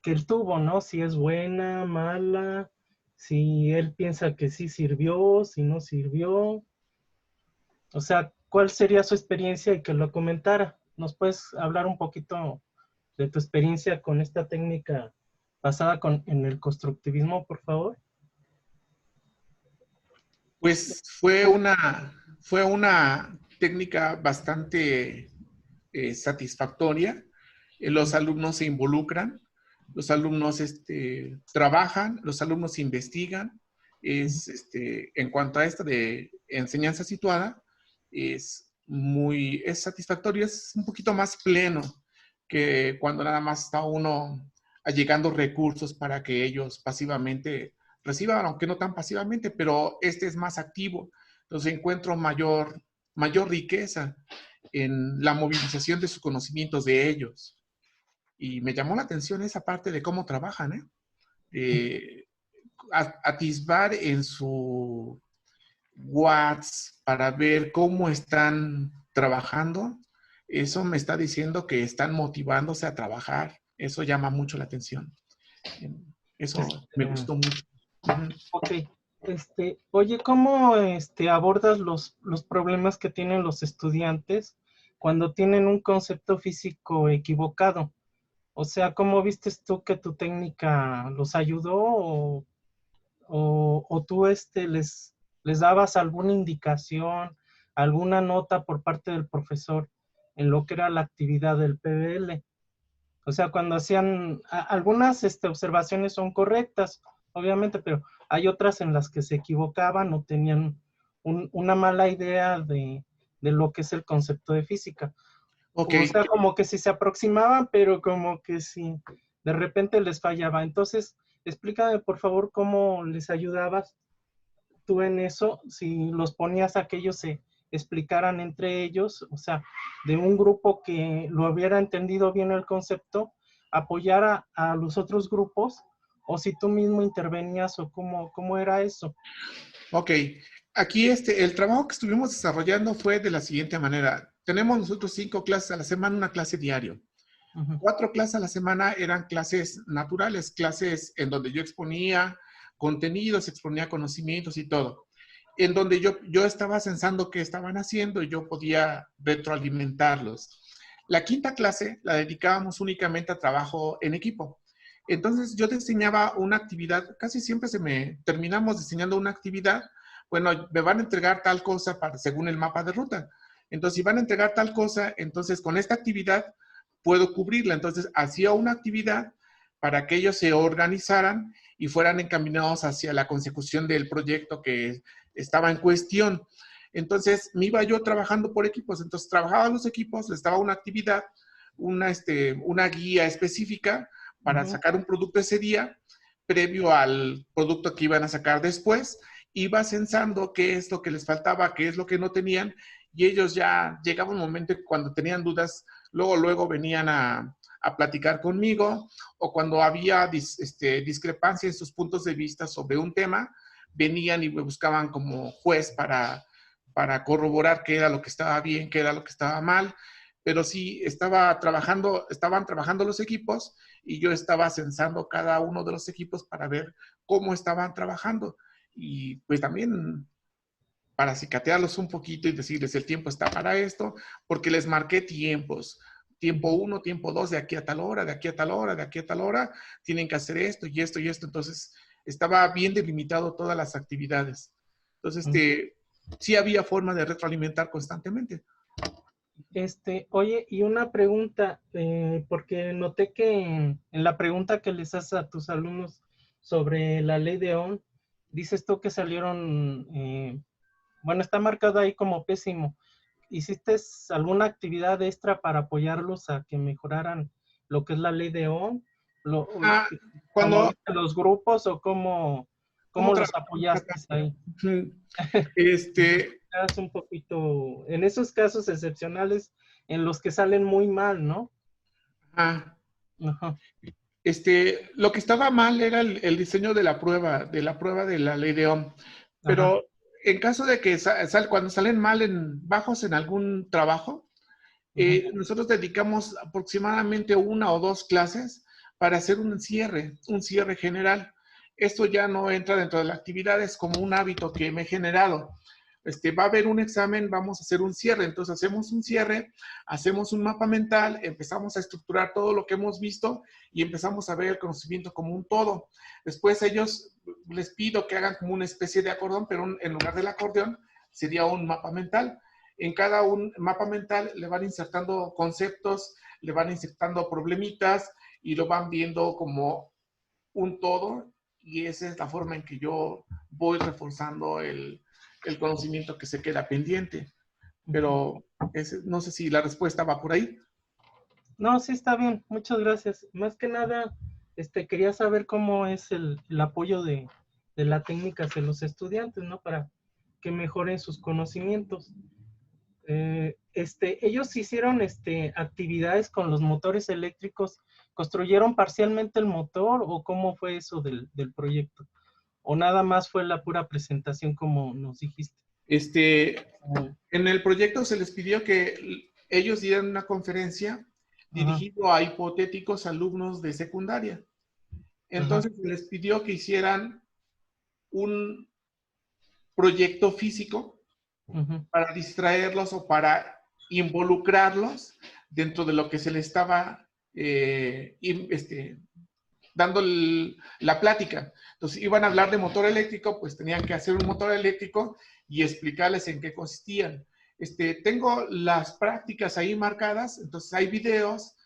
Speaker 6: que él tuvo, ¿no? Si es buena, mala, si él piensa que sí sirvió, si no sirvió. O sea, ¿cuál sería su experiencia y que lo comentara? ¿Nos puedes hablar un poquito de tu experiencia con esta técnica basada en el constructivismo, por favor?
Speaker 3: Pues fue una técnica bastante satisfactoria. Los alumnos se involucran, los alumnos trabajan, los alumnos investigan. En cuanto a esta de enseñanza situada, es satisfactorio, es un poquito más pleno que cuando nada más está uno allegando recursos para que ellos pasivamente reciban, aunque no tan pasivamente, pero este es más activo. Entonces encuentro mayor riqueza en la movilización de sus conocimientos de ellos. Y me llamó la atención esa parte de cómo trabajan, atisbar en su WhatsApp para ver cómo están trabajando. Eso me está diciendo que están motivándose a trabajar. Eso llama mucho la atención. Eso me gustó mucho.
Speaker 6: Ok. Oye, ¿cómo abordas los problemas que tienen los estudiantes cuando tienen un concepto físico equivocado? O sea, ¿cómo vistes tú que tu técnica los ayudó o tú les dabas alguna indicación, alguna nota por parte del profesor en lo que era la actividad del PBL. O sea, cuando hacían, algunas observaciones son correctas, obviamente, pero hay otras en las que se equivocaban o tenían una mala idea de lo que es el concepto de física.
Speaker 3: Ok.
Speaker 6: O sea, como que si se aproximaban, pero como que si de repente les fallaba. Entonces, explícame por favor cómo les ayudabas tú en eso, si los ponías a que ellos se explicaran entre ellos, o sea, de un grupo que lo hubiera entendido bien el concepto, apoyar a los otros grupos, o si tú mismo intervenías, o cómo era eso.
Speaker 3: Ok. Aquí el trabajo que estuvimos desarrollando fue de la siguiente manera. Tenemos nosotros 5 clases a la semana, una clase diario. 4 clases a la semana eran clases naturales, clases en donde yo exponía contenidos, exponía conocimientos y todo. En donde yo estaba censando qué estaban haciendo y yo podía retroalimentarlos. La 5ª clase la dedicábamos únicamente a trabajo en equipo. Entonces yo diseñaba una actividad, casi siempre terminamos diseñando una actividad. Bueno, me van a entregar tal cosa según el mapa de ruta. Entonces, si van a entregar tal cosa, entonces con esta actividad puedo cubrirla. Entonces, hacía una actividad para que ellos se organizaran y fueran encaminados hacia la consecución del proyecto que estaba en cuestión. Entonces, me iba yo trabajando por equipos. Entonces, trabajaba los equipos, les daba una actividad, una guía específica para sacar un producto ese día, previo al producto que iban a sacar después. Iba censando qué es lo que les faltaba, qué es lo que no tenían, y ellos ya llegaba un momento cuando tenían dudas, luego venían a platicar conmigo, o cuando había discrepancia en sus puntos de vista sobre un tema, venían y me buscaban como juez para corroborar qué era lo que estaba bien, qué era lo que estaba mal. Pero sí, estaban trabajando los equipos y yo estaba censando cada uno de los equipos para ver cómo estaban trabajando. Y pues también para cicatearlos un poquito y decirles el tiempo está para esto, porque les marqué tiempos. Tiempo 1, tiempo 2, de aquí a tal hora, de aquí a tal hora, de aquí a tal hora, tienen que hacer esto y esto y esto. Entonces, estaba bien delimitado todas las actividades. Entonces, sí había forma de retroalimentar constantemente.
Speaker 6: Oye, y una pregunta, porque noté que en la pregunta que les haces a tus alumnos sobre la ley de Ohm, dices tú que salieron, bueno, está marcado ahí como pésimo. ¿Hiciste alguna actividad extra para apoyarlos a que mejoraran lo que es la ley de Ohm?
Speaker 3: Cuando
Speaker 6: ¿Los grupos o cómo los apoyaste ahí? Un poquito, en esos casos excepcionales en los que salen muy mal, ¿no?
Speaker 3: Ajá.
Speaker 6: Ajá.
Speaker 3: Lo que estaba mal era el diseño de la prueba de la ley de Ohm. Pero
Speaker 6: Ajá.
Speaker 3: en caso de que cuando salen mal bajos en algún trabajo, nosotros dedicamos aproximadamente 1 o 2 clases para hacer un cierre general. Esto ya no entra dentro de la actividad, es como un hábito que me he generado. Va a haber un examen, vamos a hacer un cierre. Entonces hacemos un cierre, hacemos un mapa mental, empezamos a estructurar todo lo que hemos visto y empezamos a ver el conocimiento como un todo. Después ellos les pido que hagan como una especie de acordeón, pero en lugar del acordeón sería un mapa mental. En cada un mapa mental le van insertando conceptos, le van insertando problemitas y lo van viendo como un todo, y esa es la forma en que yo voy reforzando el conocimiento que se queda pendiente. Pero no sé si la respuesta va por ahí.
Speaker 6: No, sí está bien, muchas gracias. Más que nada, quería saber cómo es el apoyo de la técnica hacia los estudiantes, ¿no? Para que mejoren sus conocimientos. Ellos hicieron actividades con los motores eléctricos, ¿construyeron parcialmente el motor o cómo fue eso del proyecto? ¿O nada más fue la pura presentación como nos dijiste?
Speaker 3: En el proyecto se les pidió que ellos dieran una conferencia dirigido a hipotéticos alumnos de secundaria. Entonces se les pidió que hicieran un proyecto físico para distraerlos o para involucrarlos dentro de lo que se les estaba dando la plática. Entonces iban a hablar de motor eléctrico, pues tenían que hacer un motor eléctrico y explicarles en qué consistían. tengo las prácticas ahí marcadas, entonces hay videos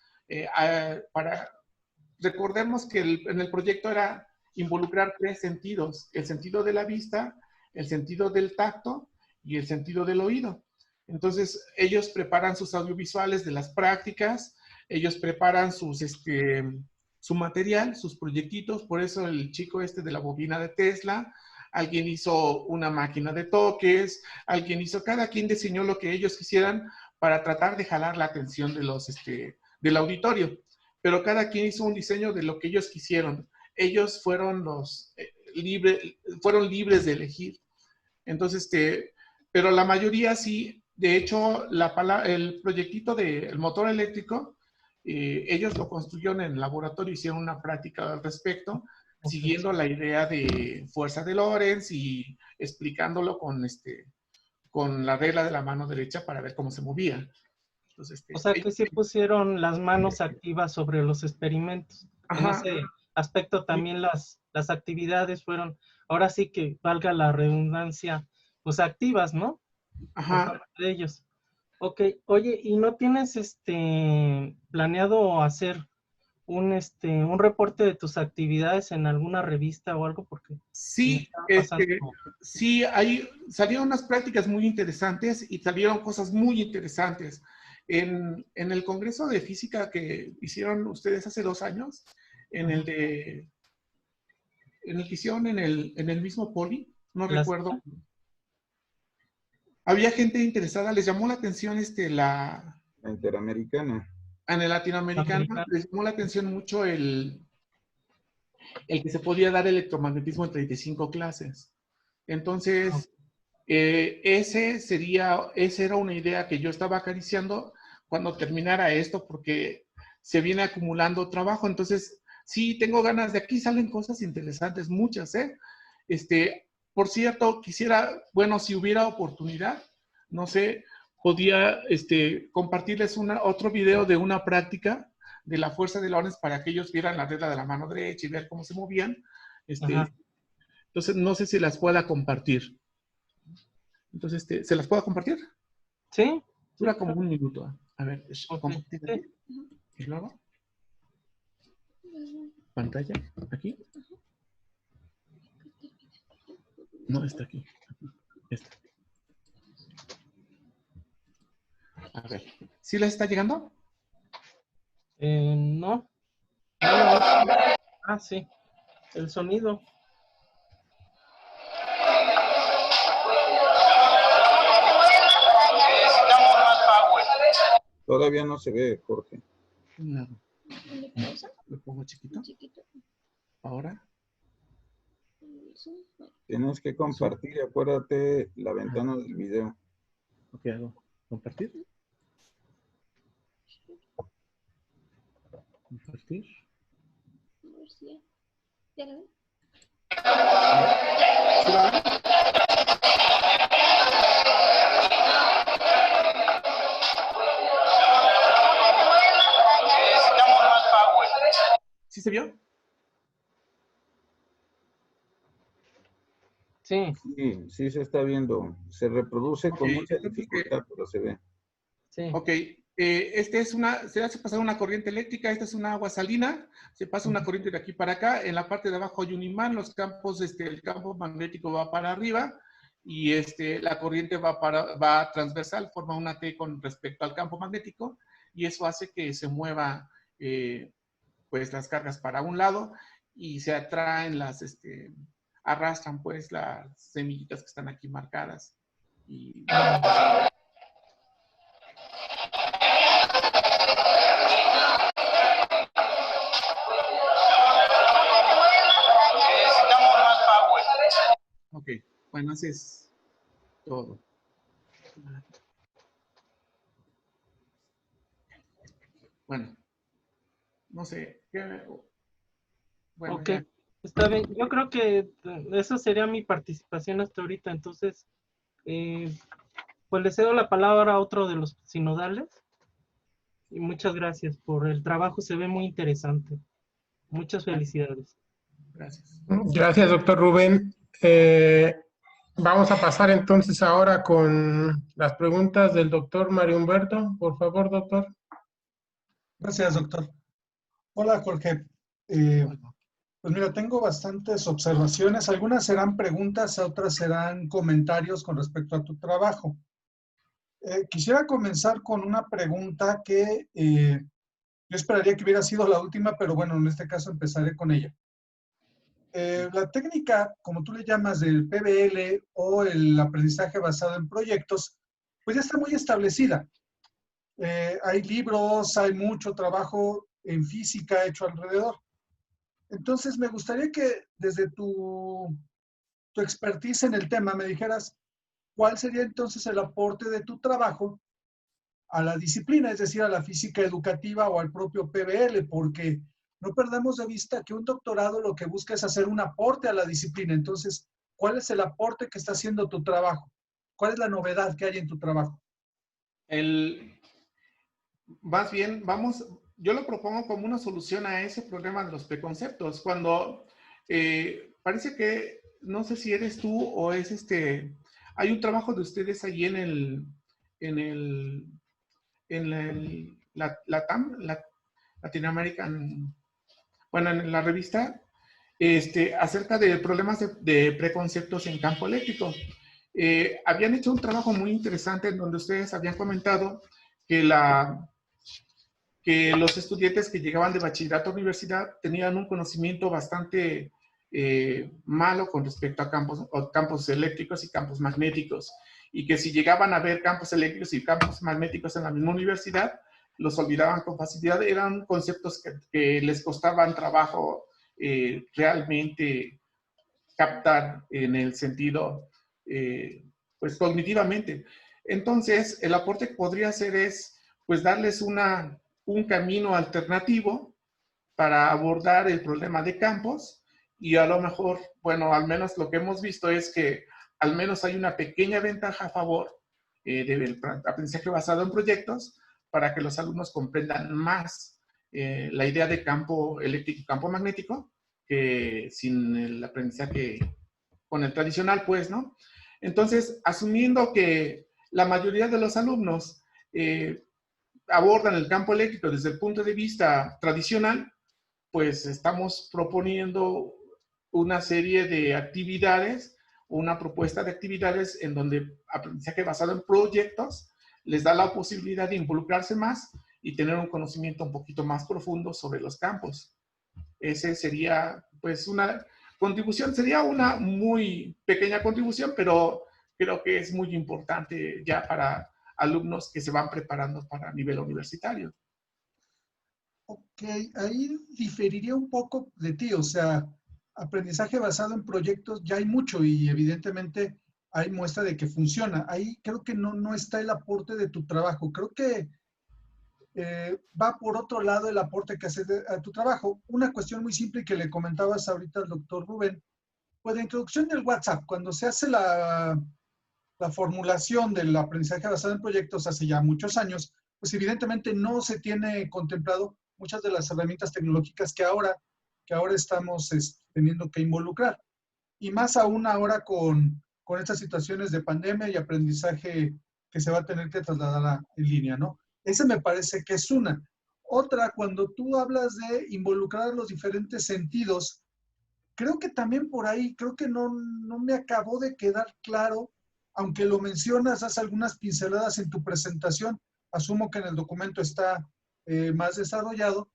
Speaker 3: recordemos que en el proyecto era involucrar 3 sentidos: el sentido de la vista, el sentido del tacto y el sentido del oído. Entonces, ellos preparan sus audiovisuales de las prácticas, ellos preparan su material, sus proyectitos. Por eso el chico de la bobina de Tesla, alguien hizo una máquina de toques, cada quien diseñó lo que ellos quisieran para tratar de jalar la atención del auditorio. Pero cada quien hizo un diseño de lo que ellos quisieron. Ellos fueron libres de elegir. Entonces, pero la mayoría sí. De hecho, el proyectito del motor eléctrico, ellos lo construyeron en el laboratorio, hicieron una práctica al respecto, siguiendo la idea de fuerza de Lorentz y explicándolo con la regla de la mano derecha para ver cómo se movía. Entonces,
Speaker 6: o sea que sí pusieron las manos activas sobre los experimentos.
Speaker 3: Ajá.
Speaker 6: En ese aspecto también las actividades fueron, ahora sí que valga la redundancia, pues activas, ¿no?
Speaker 3: Ajá.
Speaker 6: De ellos. Ok, oye, ¿y no tienes planeado hacer un reporte de tus actividades en alguna revista o algo? Porque
Speaker 3: sí, sí, salieron unas prácticas muy interesantes y salieron cosas muy interesantes. En el Congreso de Física que hicieron ustedes hace 2 años, en el que hicieron en el mismo Poli, no recuerdo. Había gente interesada, les llamó la atención la
Speaker 1: Interamericana.
Speaker 3: En el latinoamericano les llamó la atención mucho el que se podía dar electromagnetismo en 35 clases. Entonces, esa era una idea que yo estaba acariciando cuando terminara esto, porque se viene acumulando trabajo. Entonces, sí, tengo ganas. De aquí salen cosas interesantes, muchas, ¿eh? Por cierto, quisiera, bueno, si hubiera oportunidad, no sé, podía compartirles otro video de una práctica de la fuerza de Lorentz para que ellos vieran la regla de la mano derecha y ver cómo se movían. Entonces, no sé si las pueda compartir. Entonces, ¿se las puedo compartir?
Speaker 6: Sí.
Speaker 3: Dura como 1 minuto. A ver, compartir aquí. ¿Y luego? ¿Pantalla? ¿Aquí? No, está aquí. Esta. A ver, ¿sí les está llegando?
Speaker 6: No. Ah, sí. El sonido.
Speaker 1: Todavía no se ve, Jorge.
Speaker 3: No. ¿Lo pongo chiquito? ¿Ahora?
Speaker 1: Tienes que compartir, acuérdate, la ventana del video.
Speaker 3: ¿Qué hago? ¿Compartir? ¿Compartir?
Speaker 5: ¿Ya lo ven?
Speaker 3: ¿Sí se vio?
Speaker 6: Sí.
Speaker 1: Sí, sí se está viendo. Se reproduce con mucha dificultad, pero se ve.
Speaker 6: Sí.
Speaker 3: Ok. Se hace pasar una corriente eléctrica. Esta es una agua salina. Se pasa una corriente de aquí para acá. En la parte de abajo hay un imán. Los campos, el campo magnético va para arriba y la corriente va transversal, forma una T con respecto al campo magnético, y eso hace que se mueva pues las cargas para un lado y se atraen arrastran pues las semillitas que están aquí marcadas. Y ok, bueno, así es todo. Bueno, no sé. Bueno,
Speaker 6: ok,
Speaker 3: ya.
Speaker 6: está bien. Yo creo que eso sería mi participación hasta ahorita. Entonces, pues le cedo la palabra a otro de los sinodales. Y muchas gracias por el trabajo. Se ve muy interesante. Muchas felicidades.
Speaker 3: Gracias.
Speaker 2: Gracias, doctor Rubén. Vamos a pasar entonces ahora con las preguntas del doctor Mario Humberto. Por favor, doctor.
Speaker 4: Gracias, doctor. Hola, Jorge. Eh, pues mira, tengo bastantes observaciones. Algunas serán preguntas, otras serán comentarios con respecto a tu trabajo. Quisiera comenzar con una pregunta que yo esperaría que hubiera sido la última, pero bueno, en este caso empezaré con ella. La técnica, como tú le llamas, del PBL o el aprendizaje basado en proyectos, pues ya está muy establecida. Hay libros, hay mucho trabajo en física hecho alrededor. Entonces, me gustaría que desde tu expertise en el tema me dijeras cuál sería entonces el aporte de tu trabajo a la disciplina, es decir, a la física educativa o al propio PBL, porque no perdamos de vista que un doctorado lo que busca es hacer un aporte a la disciplina. Entonces, ¿cuál es el aporte que está haciendo tu trabajo? ¿Cuál es la novedad que hay en tu trabajo?
Speaker 3: Más bien, yo lo propongo como una solución a ese problema de los preconceptos. Cuando parece que, no sé si eres tú o es hay un trabajo de ustedes allí la TAM, Latin American, bueno, en la revista, acerca de problemas de preconceptos en campo eléctrico. Habían hecho un trabajo muy interesante en donde ustedes habían comentado que los estudiantes que llegaban de bachillerato a universidad tenían un conocimiento bastante malo con respecto a campos eléctricos y campos magnéticos, y que si llegaban a ver campos eléctricos y campos magnéticos en la misma universidad, los olvidaban con facilidad. Eran conceptos que les costaban trabajo realmente captar en el sentido, pues cognitivamente. Entonces, el aporte que podría hacer es, pues, darles un camino alternativo para abordar el problema de campos, y a lo mejor, bueno, al menos lo que hemos visto es que al menos hay una pequeña ventaja a favor del aprendizaje basado en proyectos para que los alumnos comprendan más la idea de campo eléctrico y campo magnético que sin el aprendizaje con el tradicional, pues, ¿no? Entonces, asumiendo que la mayoría de los alumnos abordan el campo eléctrico desde el punto de vista tradicional, pues estamos proponiendo una serie de actividades, una propuesta de actividades en donde aprendizaje basado en proyectos les da la posibilidad de involucrarse más y tener un conocimiento un poquito más profundo sobre los campos. Ese sería, pues, una contribución, sería una muy pequeña contribución, pero creo que es muy importante ya para alumnos que se van preparando para nivel universitario.
Speaker 4: Ok, ahí diferiría un poco de ti, o sea, aprendizaje basado en proyectos ya hay mucho y evidentemente hay muestra de que funciona. Ahí creo que no está el aporte de tu trabajo. Creo que va por otro lado el aporte que haces a tu trabajo. Una cuestión muy simple que le comentabas ahorita al doctor Rubén, pues la introducción del WhatsApp, cuando se hace la formulación del aprendizaje basado en proyectos hace ya muchos años, pues evidentemente no se tiene contemplado muchas de las herramientas tecnológicas que ahora estamos teniendo que involucrar. Y más aún ahora con estas situaciones de pandemia y aprendizaje que se va a tener que trasladar en línea, ¿no? Esa me parece que es una. Otra, cuando tú hablas de involucrar los diferentes sentidos, creo que también por ahí, creo que no me acabó de quedar claro, aunque lo mencionas, das algunas pinceladas en tu presentación, asumo que en el documento está más desarrollado.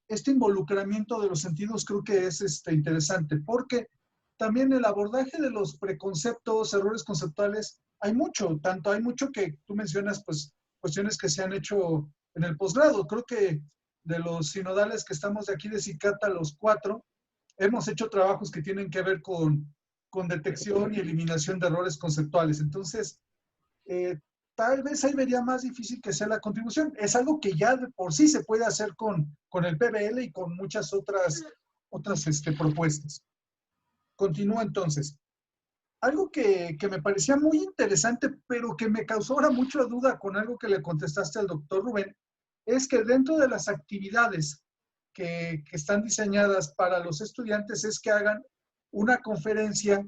Speaker 4: Este involucramiento de los sentidos creo que es interesante, porque también el abordaje de los preconceptos, errores conceptuales, hay mucho, tanto hay mucho que tú mencionas, pues, cuestiones que se han hecho en el posgrado. Creo que de los sinodales que estamos de aquí de Cicata, los 4, hemos hecho trabajos que tienen que ver con detección y eliminación de errores conceptuales. Entonces, tal vez ahí vería más difícil que sea la contribución. Es algo que ya de por sí se puede hacer con el PBL y con muchas otras propuestas. Continúa entonces. Algo que me parecía muy interesante, pero que me causó ahora mucha duda con algo que le contestaste al doctor Rubén, es que dentro de las actividades que están diseñadas para los estudiantes es que hagan una conferencia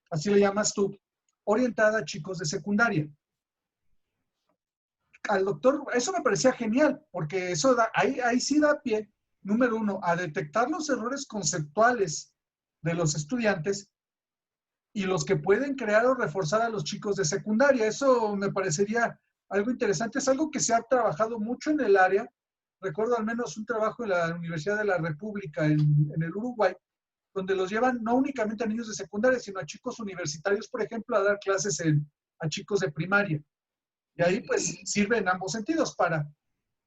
Speaker 4: así le llamas tú, orientada a chicos de secundaria. Al doctor, eso me parecía genial, porque eso ahí sí da pie, número uno, a detectar los errores conceptuales de los estudiantes y los que pueden crear o reforzar a los chicos de secundaria. Eso me parecería algo interesante. Es algo que se ha trabajado mucho en el área. Recuerdo al menos un trabajo en la Universidad de la República en el Uruguay, donde los llevan no únicamente a niños de secundaria, sino a chicos universitarios, por ejemplo, a dar clases a chicos de primaria. Y ahí pues sirve en ambos sentidos para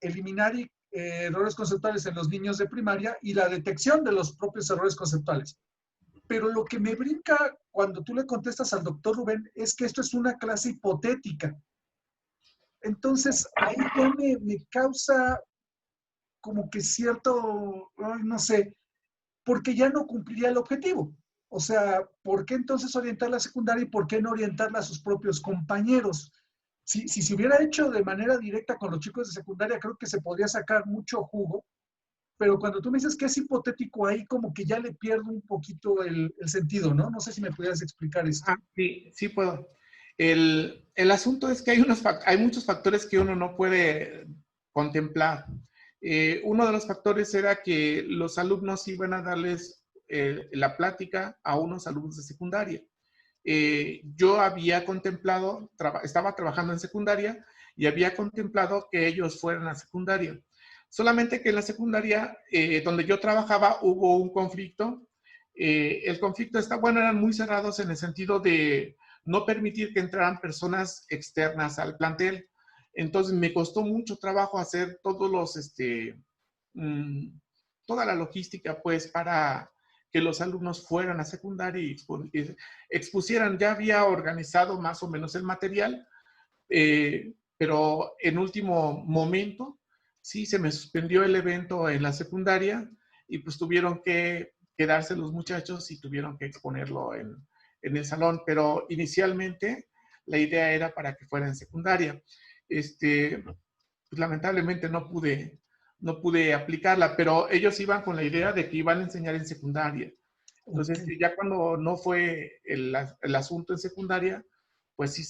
Speaker 4: eliminar errores conceptuales en los niños de primaria y la detección de los propios errores conceptuales. Pero lo que me brinca cuando tú le contestas al doctor Rubén es que esto es una clase hipotética. Entonces ahí ya me causa como que cierto, no sé, porque ya no cumpliría el objetivo. O sea, ¿por qué entonces orientar la secundaria y por qué no orientarla a sus propios compañeros? Si se hubiera hecho de manera directa con los chicos de secundaria, creo que se podría sacar mucho jugo, pero cuando tú me dices que es hipotético, ahí como que ya le pierdo un poquito el sentido, ¿no? No sé si me pudieras explicar esto.
Speaker 3: Sí, sí puedo. El asunto es que hay muchos factores que uno no puede contemplar. Uno de los factores era que los alumnos iban a darles la plática a unos alumnos de secundaria. Yo había contemplado, estaba trabajando en secundaria y había contemplado que ellos fueran a secundaria. Solamente que en la secundaria donde yo trabajaba hubo un conflicto. El conflicto eran muy cerrados en el sentido de no permitir que entraran personas externas al plantel. Entonces me costó mucho trabajo hacer todos los, toda la logística pues para que los alumnos fueran a secundaria y expusieran. Ya había organizado más o menos el material, pero en último momento sí se me suspendió el evento en la secundaria y pues tuvieron que quedarse los muchachos y tuvieron que exponerlo en el salón, pero inicialmente la idea era para que fuera en secundaria. Pues lamentablemente no pude aplicarla, pero ellos iban con la idea de que iban a enseñar en secundaria. Entonces, okay, ya cuando no fue el asunto en secundaria, pues sí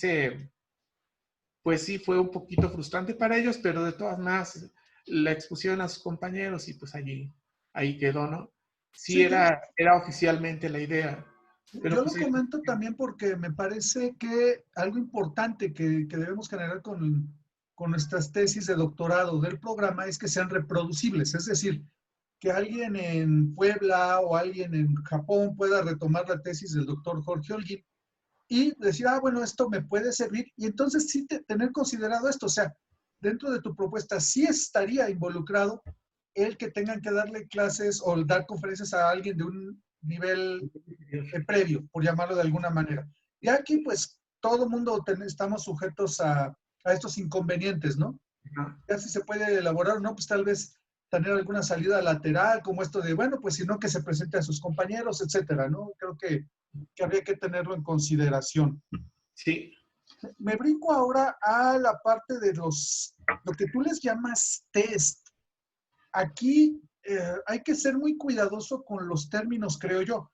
Speaker 3: fue un poquito frustrante para ellos, pero de todas maneras la expusieron a sus compañeros y pues ahí quedó, ¿no? Sí, era oficialmente la idea. Pero
Speaker 4: yo
Speaker 3: pues,
Speaker 4: lo comento también porque me parece que algo importante que debemos generar con nuestras tesis de doctorado del programa es que sean reproducibles, es decir, que alguien en Puebla o alguien en Japón pueda retomar la tesis del doctor Jorge Holguín y decir, bueno, esto me puede servir, y entonces sí tener considerado esto, o sea, dentro de tu propuesta sí estaría involucrado el que tengan que darle clases o dar conferencias a alguien de un nivel previo, por llamarlo de alguna manera. Y aquí, pues, todo el mundo estamos sujetos a estos inconvenientes, ¿no? Ya si se puede elaborar o no, pues tal vez tener alguna salida lateral, como esto de, bueno, pues si no, que se presente a sus compañeros, etcétera, ¿no? Creo que habría que tenerlo en consideración.
Speaker 3: Sí.
Speaker 4: Me brinco ahora a la parte de lo que tú les llamas test. Aquí hay que ser muy cuidadoso con los términos, creo yo.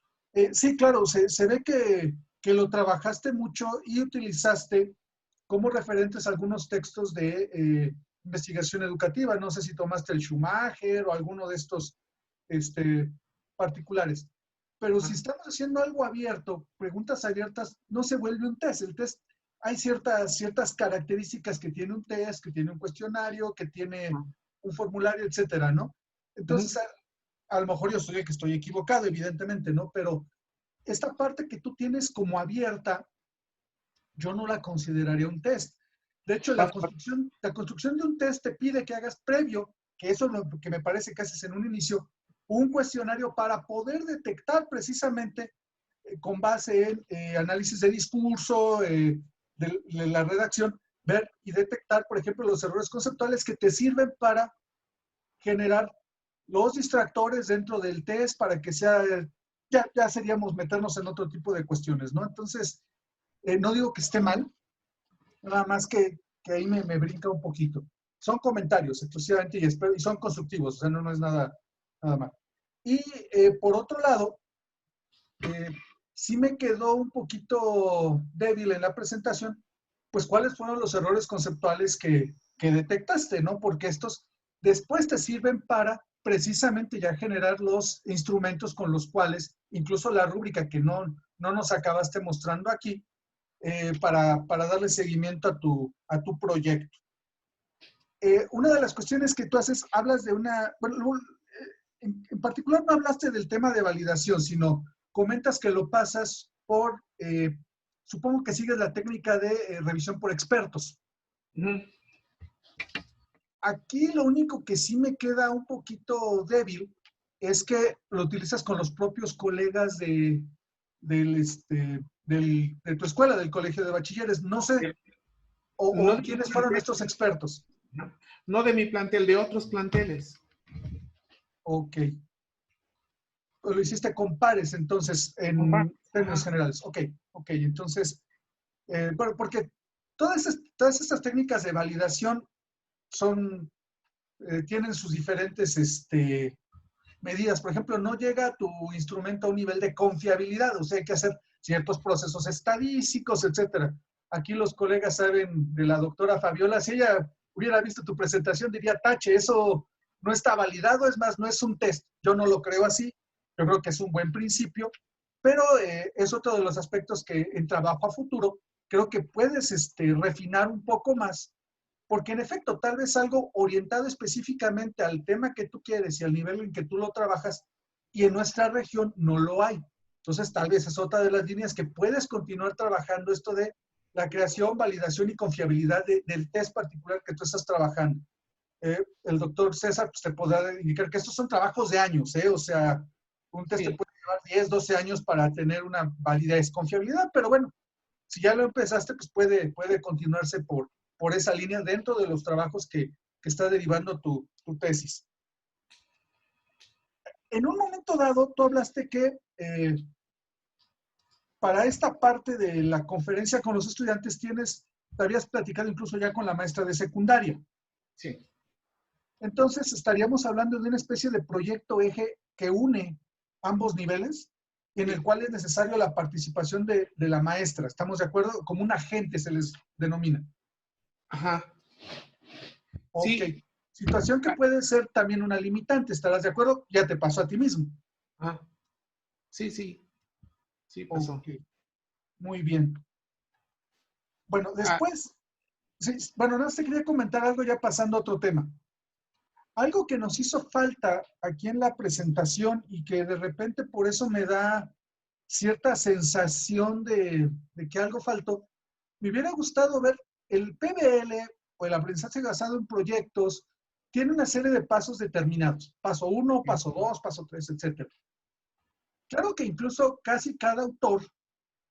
Speaker 4: Sí, claro, se ve que lo trabajaste mucho y utilizaste como referentes algunos textos de investigación educativa. No sé si tomaste el Schumacher o alguno de estos particulares. Pero si estamos haciendo algo abierto, preguntas abiertas, no se vuelve un test. El test, hay ciertas características que tiene un test, que tiene un cuestionario, que tiene un formulario, etcétera, ¿no? Entonces, a lo mejor yo soy el que estoy equivocado, evidentemente, ¿no? Pero esta parte que tú tienes como abierta, yo no la consideraría un test. De hecho, la construcción de un test te pide que hagas previo, que eso es lo que me parece que haces en un inicio, un cuestionario para poder detectar precisamente con base en análisis de discurso, de la redacción, ver y detectar, por ejemplo, los errores conceptuales que te sirven para generar los distractores dentro del test para que sea, ya seríamos meternos en otro tipo de cuestiones, ¿no? Entonces, no digo que esté mal, nada más que ahí me brinca un poquito. Son comentarios exclusivamente y son constructivos, o sea, no es nada mal. Y por otro lado, sí me quedó un poquito débil en la presentación, pues cuáles fueron los errores conceptuales que detectaste, ¿no? Porque estos después te sirven para precisamente ya generar los instrumentos con los cuales, incluso la rúbrica que no nos acabaste mostrando aquí, para darle seguimiento a tu proyecto. Una de las cuestiones que tú haces, hablas de una, bueno, en particular no hablaste del tema de validación, sino comentas que lo pasas por, supongo que sigues la técnica de revisión por expertos. Aquí lo único que sí me queda un poquito débil es que lo utilizas con los propios colegas de tu escuela, del colegio de bachilleres. No sé,
Speaker 3: No,
Speaker 4: ¿quiénes fueron estos expertos?
Speaker 3: No de mi plantel, de otros planteles.
Speaker 4: Ok. Lo hiciste con pares, entonces, en términos generales. Ok, entonces, bueno, porque todas estas técnicas de validación son, tienen sus diferentes medidas. Por ejemplo, no llega tu instrumento a un nivel de confiabilidad, o sea, hay que hacer ciertos procesos estadísticos, etcétera. Aquí los colegas saben de la doctora Fabiola, si ella hubiera visto tu presentación, diría, tache, eso no está validado, es más, no es un test. Yo no lo creo así, yo creo que es un buen principio, pero es otro de los aspectos que en trabajo a futuro creo que puedes refinar un poco más, porque en efecto, tal vez algo orientado específicamente al tema que tú quieres y al nivel en que tú lo trabajas, y en nuestra región no lo hay. Entonces, tal vez es otra de las líneas que puedes continuar trabajando, esto de la creación, validación y confiabilidad del test particular que tú estás trabajando. El doctor César pues, te podrá indicar que estos son trabajos de años, o sea, un test te puede llevar 10, 12 años para tener una validez, confiabilidad, pero bueno, si ya lo empezaste, pues puede continuarse por esa línea dentro de los trabajos que está derivando tu tesis. En un momento dado, tú hablaste que para esta parte de la conferencia con los estudiantes te habías platicado incluso ya con la maestra de secundaria.
Speaker 3: Sí.
Speaker 4: Entonces, estaríamos hablando de una especie de proyecto eje que une ambos niveles, en el cual es necesario la participación de la maestra. ¿Estamos de acuerdo? Como un agente se les denomina.
Speaker 3: Ajá.
Speaker 4: Ok.
Speaker 3: Sí.
Speaker 4: Situación que puede ser también una limitante. ¿Estarás de acuerdo? Ya te pasó a ti mismo.
Speaker 3: Ah. Sí, sí. Sí, pasó.
Speaker 4: Ok. Muy bien. Bueno, después, sí, bueno, no sé, quería comentar algo ya pasando a otro tema. Algo que nos hizo falta aquí en la presentación y que de repente por eso me da cierta sensación de que algo faltó, me hubiera gustado ver el PBL o el aprendizaje basado en proyectos, tiene una serie de pasos determinados. Paso 1, paso 2, paso 3, etc. Claro que incluso casi cada autor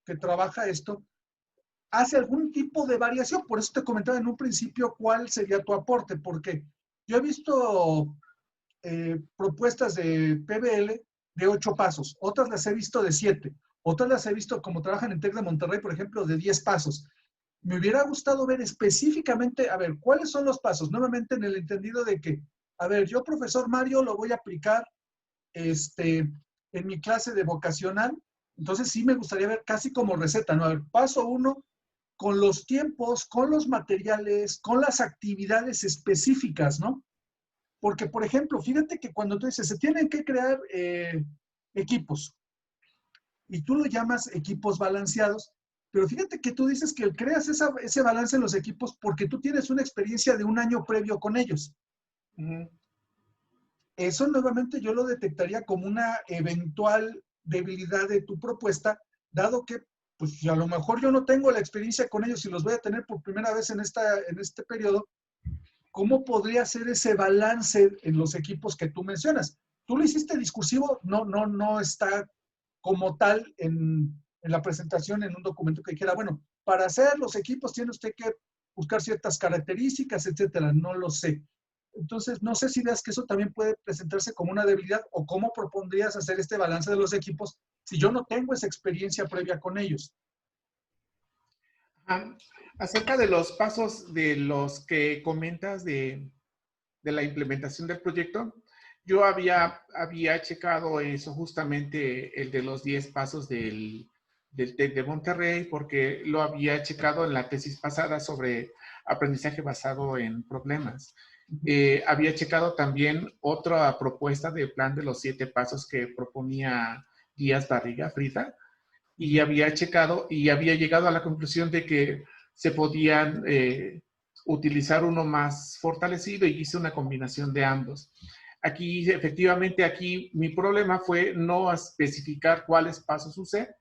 Speaker 4: que trabaja esto hace algún tipo de variación. Por eso te comentaba en un principio cuál sería tu aporte, porque yo he visto propuestas de PBL de 8 pasos, otras las he visto de 7, otras las he visto como trabajan en TEC de Monterrey, por ejemplo, de 10 pasos. Me hubiera gustado ver específicamente, a ver, ¿cuáles son los pasos? Nuevamente en el entendido de que, a ver, yo, profesor Mario, lo voy a aplicar en mi clase de vocacional, entonces sí me gustaría ver casi como receta, ¿no? A ver, paso 1, con los tiempos, con los materiales, con las actividades específicas, ¿no? Porque, por ejemplo, fíjate que cuando tú dices, se tienen que crear equipos, y tú lo llamas equipos balanceados, pero fíjate que tú dices que creas ese balance en los equipos porque tú tienes una experiencia de un año previo con ellos. Eso nuevamente yo lo detectaría como una eventual debilidad de tu propuesta, dado que pues a lo mejor yo no tengo la experiencia con ellos y los voy a tener por primera vez en este periodo. ¿Cómo podría ser ese balance en los equipos que tú mencionas? Tú lo hiciste discursivo, no está como tal en la presentación en un documento que dijera, bueno, para hacer los equipos tiene usted que buscar ciertas características, etcétera. No lo sé. Entonces, no sé si veas que eso también puede presentarse como una debilidad o cómo propondrías hacer este balance de los equipos si yo no tengo esa experiencia previa con ellos.
Speaker 3: Acerca de los pasos de los que comentas de la implementación del proyecto, yo había checado eso, justamente el de los 10 pasos del del TEC de Monterrey, porque lo había checado en la tesis pasada sobre aprendizaje basado en problemas. Había checado también otra propuesta de plan de los 7 pasos que proponía Díaz Barriga, Frida, y había checado y había llegado a la conclusión de que se podían utilizar uno más fortalecido y hice una combinación de ambos. Aquí, efectivamente, aquí mi problema fue no especificar cuáles pasos usé,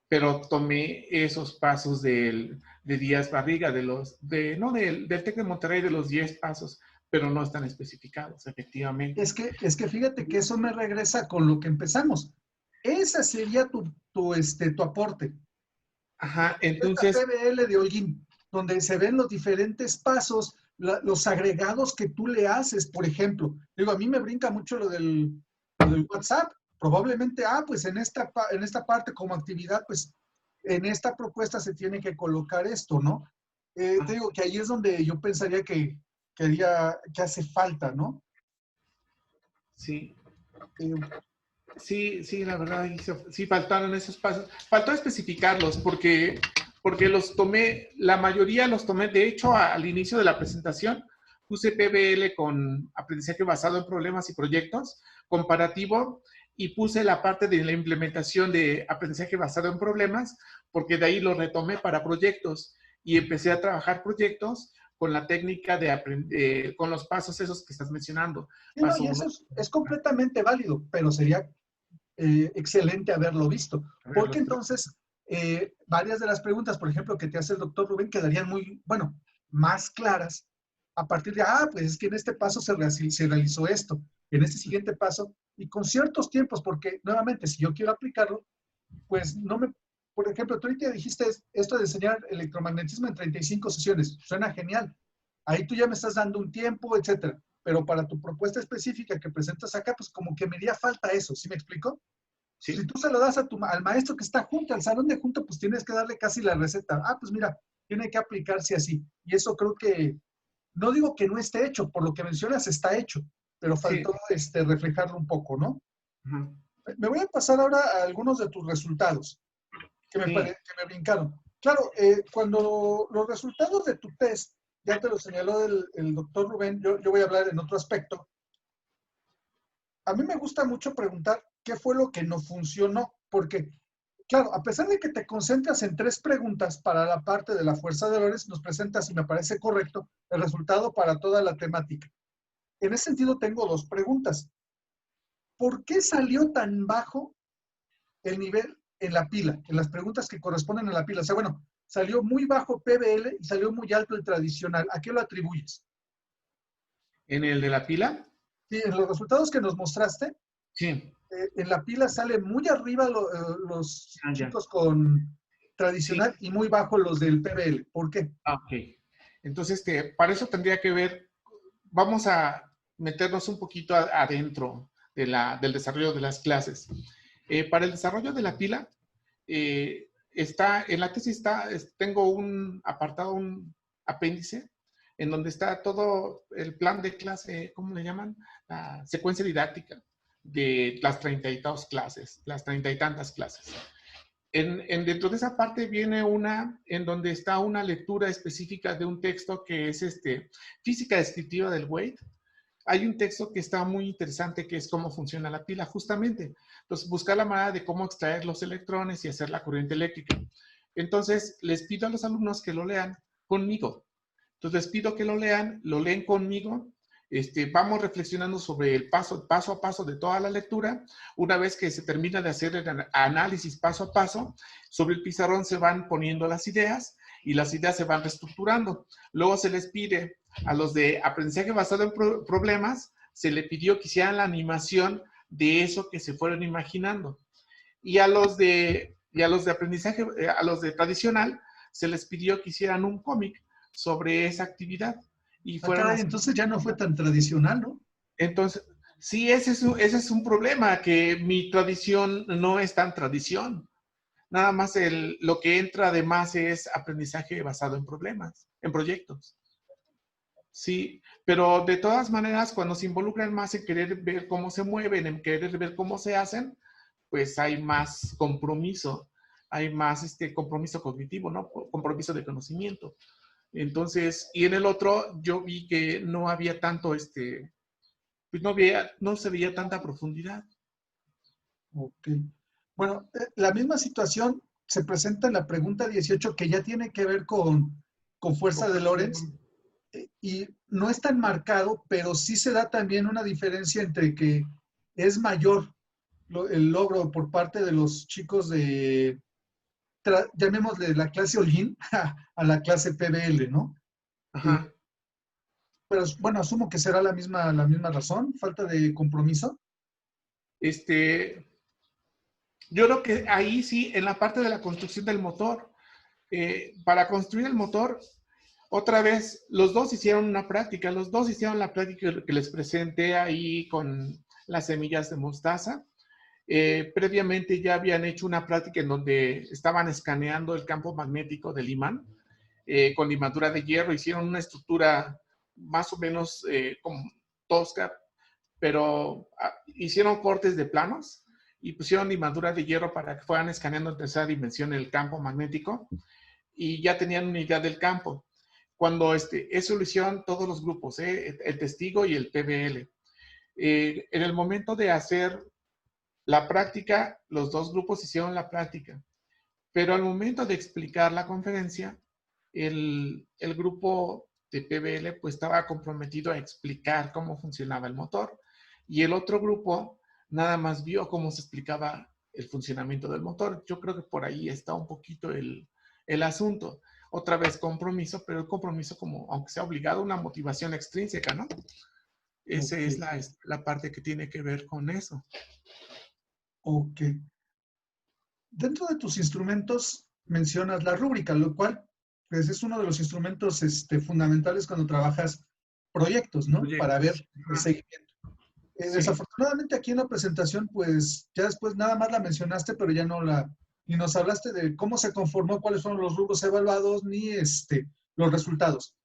Speaker 3: pero tomé esos pasos de Díaz Barriga, del TEC de Monterrey, de los 10 pasos, pero no están especificados, efectivamente.
Speaker 4: Es que fíjate que eso me regresa con lo que empezamos. Ese sería tu aporte.
Speaker 3: Ajá, entonces...
Speaker 4: Esta PBL de Holguín, donde se ven los diferentes pasos, los agregados que tú le haces, por ejemplo. Digo, a mí me brinca mucho lo del WhatsApp. Probablemente, pues en esta parte como actividad, pues en esta propuesta se tiene que colocar esto, ¿no? Te digo que ahí es donde yo pensaría que hace falta, ¿no?
Speaker 3: Sí. Sí, la verdad, sí faltaron esos pasos. Faltó especificarlos porque los tomé, la mayoría los tomé, de hecho, al inicio de la presentación, puse PBL con aprendizaje basado en problemas y proyectos, comparativo, y puse la parte de la implementación de aprendizaje basado en problemas, porque de ahí lo retomé para proyectos y empecé a trabajar proyectos con la técnica de con los pasos esos que estás mencionando.
Speaker 4: Sí, no, y eso es completamente válido, pero sería excelente haberlo visto. Porque entonces, varias de las preguntas, por ejemplo, que te hace el doctor Rubén, quedarían más claras a partir de, pues es que en este paso se realizó esto, en este siguiente paso, y con ciertos tiempos, porque nuevamente, si yo quiero aplicarlo, pues por ejemplo, tú ahorita dijiste esto de enseñar electromagnetismo en 35 sesiones, suena genial. Ahí tú ya me estás dando un tiempo, etcétera. Pero para tu propuesta específica que presentas acá, pues como que me haría falta eso, ¿sí me explico? Sí. Si tú se lo das al maestro que está junto, al salón de junto, pues tienes que darle casi la receta. Pues mira, tiene que aplicarse así. Y eso creo que, no digo que no esté hecho, por lo que mencionas está hecho, pero faltó reflejarlo un poco, ¿no? Me voy a pasar ahora a algunos de tus resultados, que me brincaron. Claro, cuando los resultados de tu test, ya te lo señaló el doctor Rubén, yo voy a hablar en otro aspecto. A mí me gusta mucho preguntar qué fue lo que no funcionó, porque, claro, a pesar de que te concentras en 3 preguntas para la parte de la fuerza de valores, nos presentas, y me parece correcto, el resultado para toda la temática. En ese sentido, tengo 2 preguntas. ¿Por qué salió tan bajo el nivel en la pila, en las preguntas que corresponden a la pila? O sea, bueno, salió muy bajo PBL y salió muy alto el tradicional. ¿A qué lo atribuyes?
Speaker 3: ¿En el de la pila?
Speaker 4: Sí, en los resultados que nos mostraste,
Speaker 3: sí.
Speaker 4: En la pila sale muy arriba los chicos con tradicional y muy bajo los del PBL. ¿Por qué?
Speaker 3: Ok. Entonces, para eso tendría que ver, vamos a meternos un poquito adentro del desarrollo de las clases. Para el desarrollo de la pila, en la tesis tengo un apartado, un apéndice, en donde está todo el plan de clase, ¿cómo le llaman? La secuencia didáctica de las 30 y tantas clases, Dentro de esa parte viene una en donde está una lectura específica de un texto que es Física Descriptiva del Wade. Hay un texto que está muy interesante que es cómo funciona la pila, justamente. Entonces, buscar la manera de cómo extraer los electrones y hacer la corriente eléctrica. Entonces, les pido a los alumnos que lo lean conmigo. Entonces, les pido que lo leen conmigo. Vamos reflexionando sobre el paso a paso de toda la lectura. Una vez que se termina de hacer el análisis paso a paso, sobre el pizarrón se van poniendo las ideas y las ideas se van reestructurando. Luego se les pide a los de aprendizaje basado en problemas, se le pidió que hicieran la animación de eso que se fueron imaginando. Y a los de aprendizaje, a los de tradicional, se les pidió que hicieran un cómic sobre esa actividad. Y
Speaker 4: entonces ya no fue tan tradicional, ¿no?
Speaker 3: Entonces, sí, ese es un problema, que mi tradición no es tan tradición. Nada más lo que entra además es aprendizaje basado en problemas, en proyectos. Sí, pero de todas maneras, cuando se involucran más en querer ver cómo se mueven, en querer ver cómo se hacen, pues hay más compromiso. hay más compromiso cognitivo, ¿no? Compromiso de conocimiento. Entonces, y en el otro yo vi que no había tanto, pues no se veía tanta profundidad.
Speaker 4: Ok. Bueno, la misma situación se presenta en la pregunta 18, que ya tiene que ver con fuerza de Lorentz, y no es tan marcado, pero sí se da también una diferencia entre que es mayor el logro por parte de los chicos de, llamémosle la clase Holguín, a la clase PBL, ¿no?
Speaker 3: Ajá.
Speaker 4: Pero bueno, asumo que será la misma razón, falta de compromiso.
Speaker 3: Yo creo que ahí sí, en la parte de la construcción del motor, para construir el motor, otra vez, los dos hicieron una práctica, los dos hicieron la práctica que les presenté ahí con las semillas de mostaza. Previamente ya habían hecho una práctica en donde estaban escaneando el campo magnético del imán con limadura de hierro, hicieron una estructura más o menos como tosca, pero hicieron cortes de planos y pusieron limadura de hierro para que fueran escaneando en tercera dimensión el campo magnético y ya tenían una idea del campo. Cuando eso lo hicieron todos los grupos, el testigo y el PBL. En el momento de hacer la práctica, los dos grupos hicieron la práctica, pero al momento de explicar la conferencia, el grupo de PBL pues estaba comprometido a explicar cómo funcionaba el motor y el otro grupo nada más vio cómo se explicaba el funcionamiento del motor. Yo creo que por ahí está un poquito el asunto. Otra vez compromiso, pero el compromiso como, aunque sea obligado, una motivación extrínseca, ¿no? Esa es la parte que tiene que ver con eso.
Speaker 4: Ok. Dentro de tus instrumentos mencionas la rúbrica, lo cual pues, es uno de los instrumentos fundamentales cuando trabajas proyectos, ¿no?
Speaker 3: Proyectos.
Speaker 4: Para ver el seguimiento.
Speaker 3: Sí.
Speaker 4: Desafortunadamente aquí en la presentación, pues ya después nada más la mencionaste, pero ya ni nos hablaste de cómo se conformó, cuáles fueron los rubros evaluados, ni los resultados.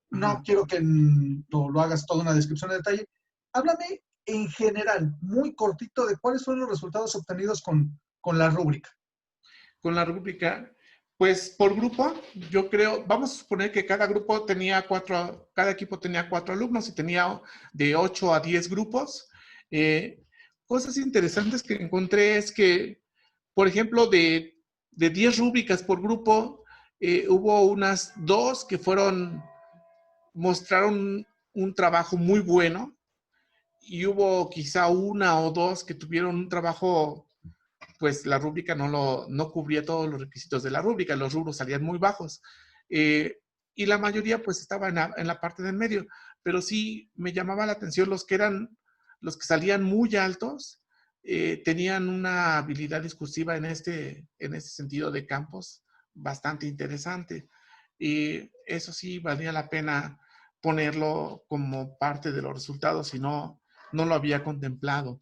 Speaker 4: No
Speaker 3: Ajá.
Speaker 4: quiero que lo hagas toda una descripción de detalle. Háblame en general, muy cortito, de cuáles fueron los resultados obtenidos con la rúbrica.
Speaker 3: Con la rúbrica, pues por grupo, yo creo, vamos a suponer que cada equipo tenía 4 alumnos y tenía de 8 a 10 grupos. Cosas interesantes que encontré es que, por ejemplo, de 10 rúbricas por grupo, hubo unas 2 que mostraron un trabajo muy bueno y hubo quizá 1 o 2 que tuvieron un trabajo, pues la rúbrica no cubría todos los requisitos de la rúbrica, los rubros salían muy bajos. Y la mayoría pues estaba en la parte del medio, pero sí me llamaba la atención los que salían muy altos, tenían una habilidad discursiva en este sentido de campos bastante interesante. Y eso sí valía la pena ponerlo como parte de los resultados, si no lo había contemplado.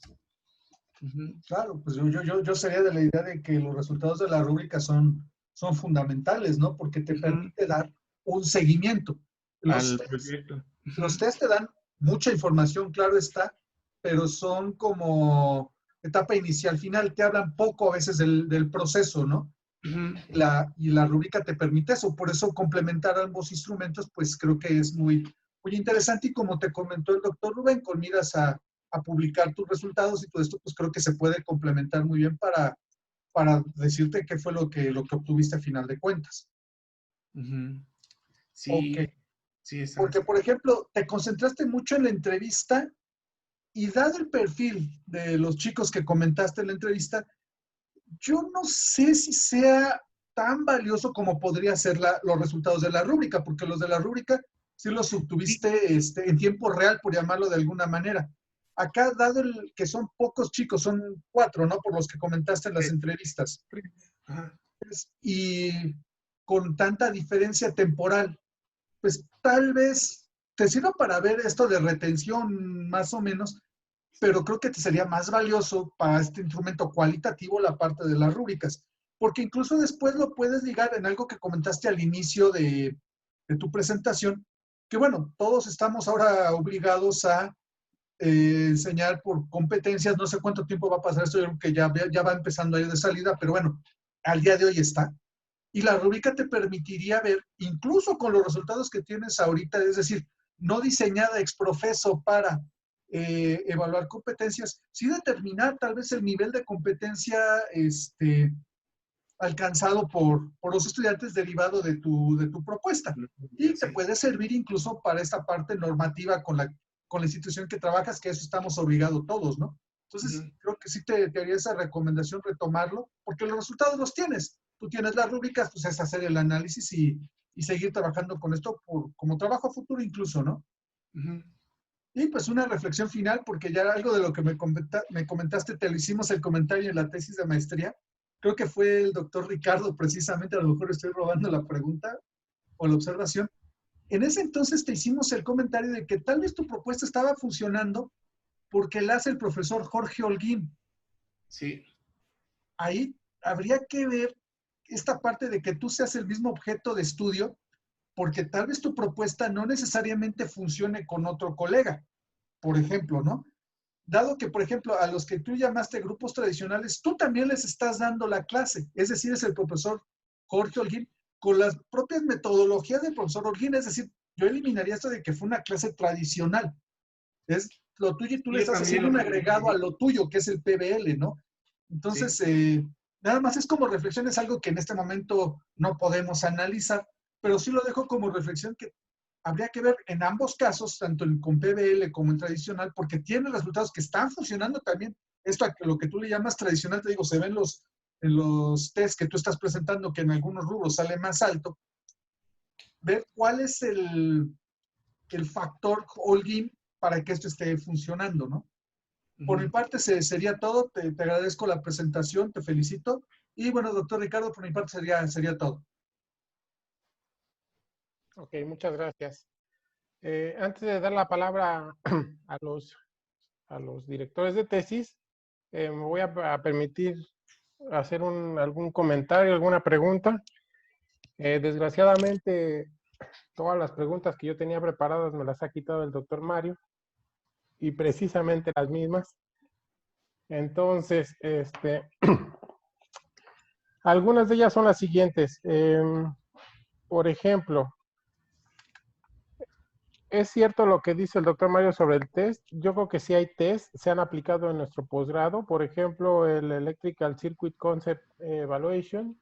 Speaker 4: Claro, pues yo sería de la idea de que los resultados de la rúbrica son fundamentales, ¿no? Porque te permite dar un seguimiento.
Speaker 3: Al proyecto.
Speaker 4: Los test te dan mucha información, claro está, pero son como etapa inicial, final, te hablan poco a veces del proceso, ¿no? Y la rúbrica te permite eso, por eso complementar ambos instrumentos, pues creo que es muy interesante, y como te comentó el doctor Rubén, con miras a publicar tus resultados y todo esto, pues creo que se puede complementar muy bien para decirte qué fue lo que obtuviste a final de cuentas.
Speaker 3: Sí,
Speaker 4: okay.
Speaker 3: Sí,
Speaker 4: porque, por ejemplo, te concentraste mucho en la entrevista y dado el perfil de los chicos que comentaste en la entrevista, yo no sé si sea tan valioso como podría ser los resultados de la rúbrica, porque los de la rúbrica sí los obtuviste en tiempo real, por llamarlo de alguna manera. Acá, dado que son pocos chicos, son 4, ¿no? Por los que comentaste en las entrevistas.
Speaker 3: Ajá.
Speaker 4: Y con tanta diferencia temporal, pues tal vez te sirva para ver esto de retención más o menos, pero creo que te sería más valioso para este instrumento cualitativo la parte de las rúbricas, porque incluso después lo puedes ligar en algo que comentaste al inicio de tu presentación, que bueno, todos estamos ahora obligados a enseñar por competencias, no sé cuánto tiempo va a pasar esto, yo creo que ya va empezando a ir de salida, pero bueno, al día de hoy está. Y la rúbrica te permitiría ver, incluso con los resultados que tienes ahorita, es decir, no diseñada ex profeso para evaluar competencias, sí determinar tal vez el nivel de competencia alcanzado por los estudiantes derivado de tu propuesta. Y te puede servir incluso para esta parte normativa con la institución que trabajas, que eso estamos obligados todos, ¿no? Entonces, creo que sí te haría esa recomendación retomarlo, porque los resultados los tienes. Tú tienes las rúbricas, pues es hacer el análisis y seguir trabajando con esto como trabajo a futuro incluso, ¿no? Y pues una reflexión final, porque ya algo de lo que me comentaste, te lo hicimos el comentario en la tesis de maestría. Creo que fue el doctor Ricardo, precisamente, a lo mejor estoy robando la pregunta o la observación. En ese entonces te hicimos el comentario de que tal vez tu propuesta estaba funcionando porque la hace el profesor Jorge Holguín.
Speaker 3: Sí.
Speaker 4: Ahí habría que ver esta parte de que tú seas el mismo objeto de estudio, porque tal vez tu propuesta no necesariamente funcione con otro colega, por ejemplo, ¿no? Dado que, por ejemplo, a los que tú llamaste grupos tradicionales, tú también les estás dando la clase, es decir, es el profesor Jorge Holguín, con las propias metodologías del profesor Holguín, es decir, yo eliminaría esto de que fue una clase tradicional. Es lo tuyo y tú le estás haciendo un agregado a lo tuyo, que es el PBL, ¿no? Entonces, nada más es como reflexión, es algo que en este momento no podemos analizar, pero sí lo dejo como reflexión que habría que ver en ambos casos, tanto con PBL como en tradicional, porque tiene resultados que están funcionando también. Esto, lo que tú le llamas tradicional, te digo, se ven en los tests que tú estás presentando, que en algunos rubros sale más alto. Ver cuál es el factor Holguín para que esto esté funcionando, ¿no? Por mi parte sería todo. Te agradezco la presentación, te felicito. Y bueno, doctor Ricardo, por mi parte sería todo.
Speaker 2: Ok, muchas gracias. Antes de dar la palabra a los directores de tesis, me voy a permitir hacer algún comentario, alguna pregunta. Desgraciadamente, todas las preguntas que yo tenía preparadas me las ha quitado el doctor Mario, y precisamente las mismas. Entonces, algunas de ellas son las siguientes. Por ejemplo, ¿es cierto lo que dice el doctor Mario sobre el test? Yo creo que sí hay test, se han aplicado en nuestro posgrado. Por ejemplo, el Electrical Circuit Concept Evaluation,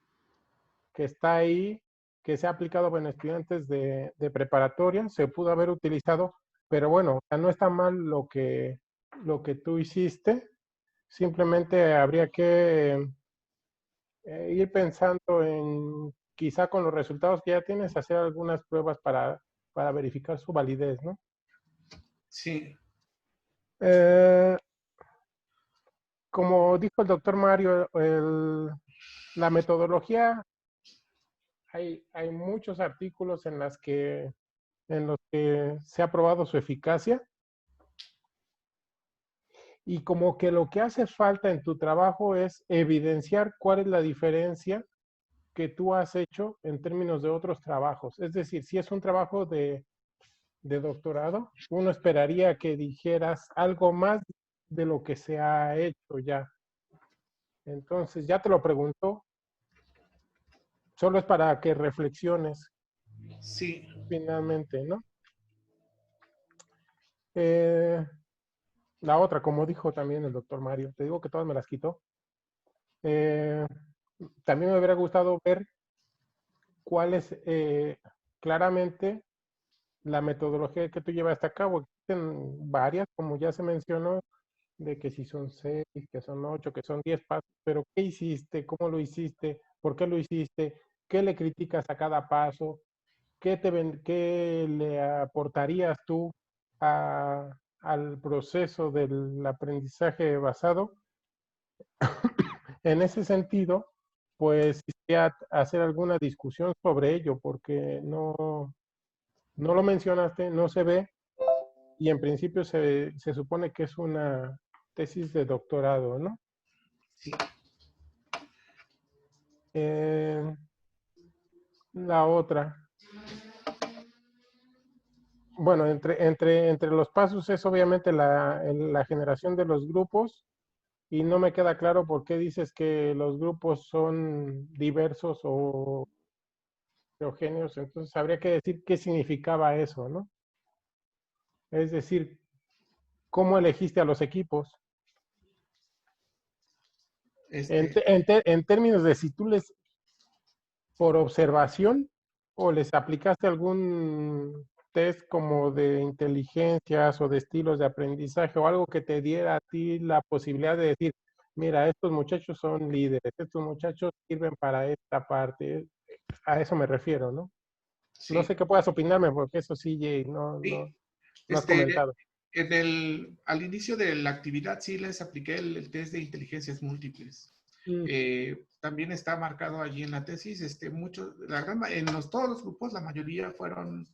Speaker 2: que está ahí, que se ha aplicado en estudiantes de preparatoria, se pudo haber utilizado, pero bueno, no está mal lo que tú hiciste. Simplemente habría que ir pensando en, quizá con los resultados que ya tienes, hacer algunas pruebas para verificar su validez, ¿no?
Speaker 3: Sí.
Speaker 2: Como dijo el doctor Mario, la metodología, hay muchos artículos en los que se ha probado su eficacia, y como que lo que hace falta en tu trabajo es evidenciar cuál es la diferencia que tú has hecho en términos de otros trabajos. Es decir, si es un trabajo de doctorado, uno esperaría que dijeras algo más de lo que se ha hecho ya. Entonces, ya te lo pregunto. Solo es para que reflexiones.
Speaker 3: Sí.
Speaker 2: Finalmente, ¿no? La otra, como dijo también el doctor Mario, te digo que todas me las quitó. También me hubiera gustado ver cuál es claramente la metodología que tú llevaste a cabo. Existen varias, como ya se mencionó, de que si son 6, que son 8, que son 10 pasos, pero ¿qué hiciste? ¿Cómo lo hiciste? ¿Por qué lo hiciste? ¿Qué le criticas a cada paso? ¿Qué le aportarías tú al proceso del aprendizaje basado? En ese sentido, pues quisiera hacer alguna discusión sobre ello, porque no lo mencionaste, no se ve, y en principio se supone que es una tesis de doctorado, ¿no?
Speaker 3: Sí.
Speaker 2: La otra. Bueno, entre los pasos es obviamente la generación de los grupos y no me queda claro por qué dices que los grupos son diversos o heterogéneos, entonces habría que decir qué significaba eso, ¿no? Es decir, ¿cómo elegiste a los equipos?
Speaker 3: Este,
Speaker 2: En términos de si tú les, por observación, o les aplicaste algún test como de inteligencias o de estilos de aprendizaje o algo que te diera a ti la posibilidad de decir, mira, estos muchachos son líderes, estos muchachos sirven para esta parte. A eso me refiero, ¿no? No sé
Speaker 3: sí,
Speaker 2: qué puedas opinarme, porque eso sí, Jay,
Speaker 3: sí.
Speaker 2: no has
Speaker 3: Este,
Speaker 2: comentado.
Speaker 3: al inicio de la actividad sí les apliqué el test de inteligencias múltiples.
Speaker 2: Mm,
Speaker 3: También está marcado allí en la tesis, todos los grupos, la mayoría fueron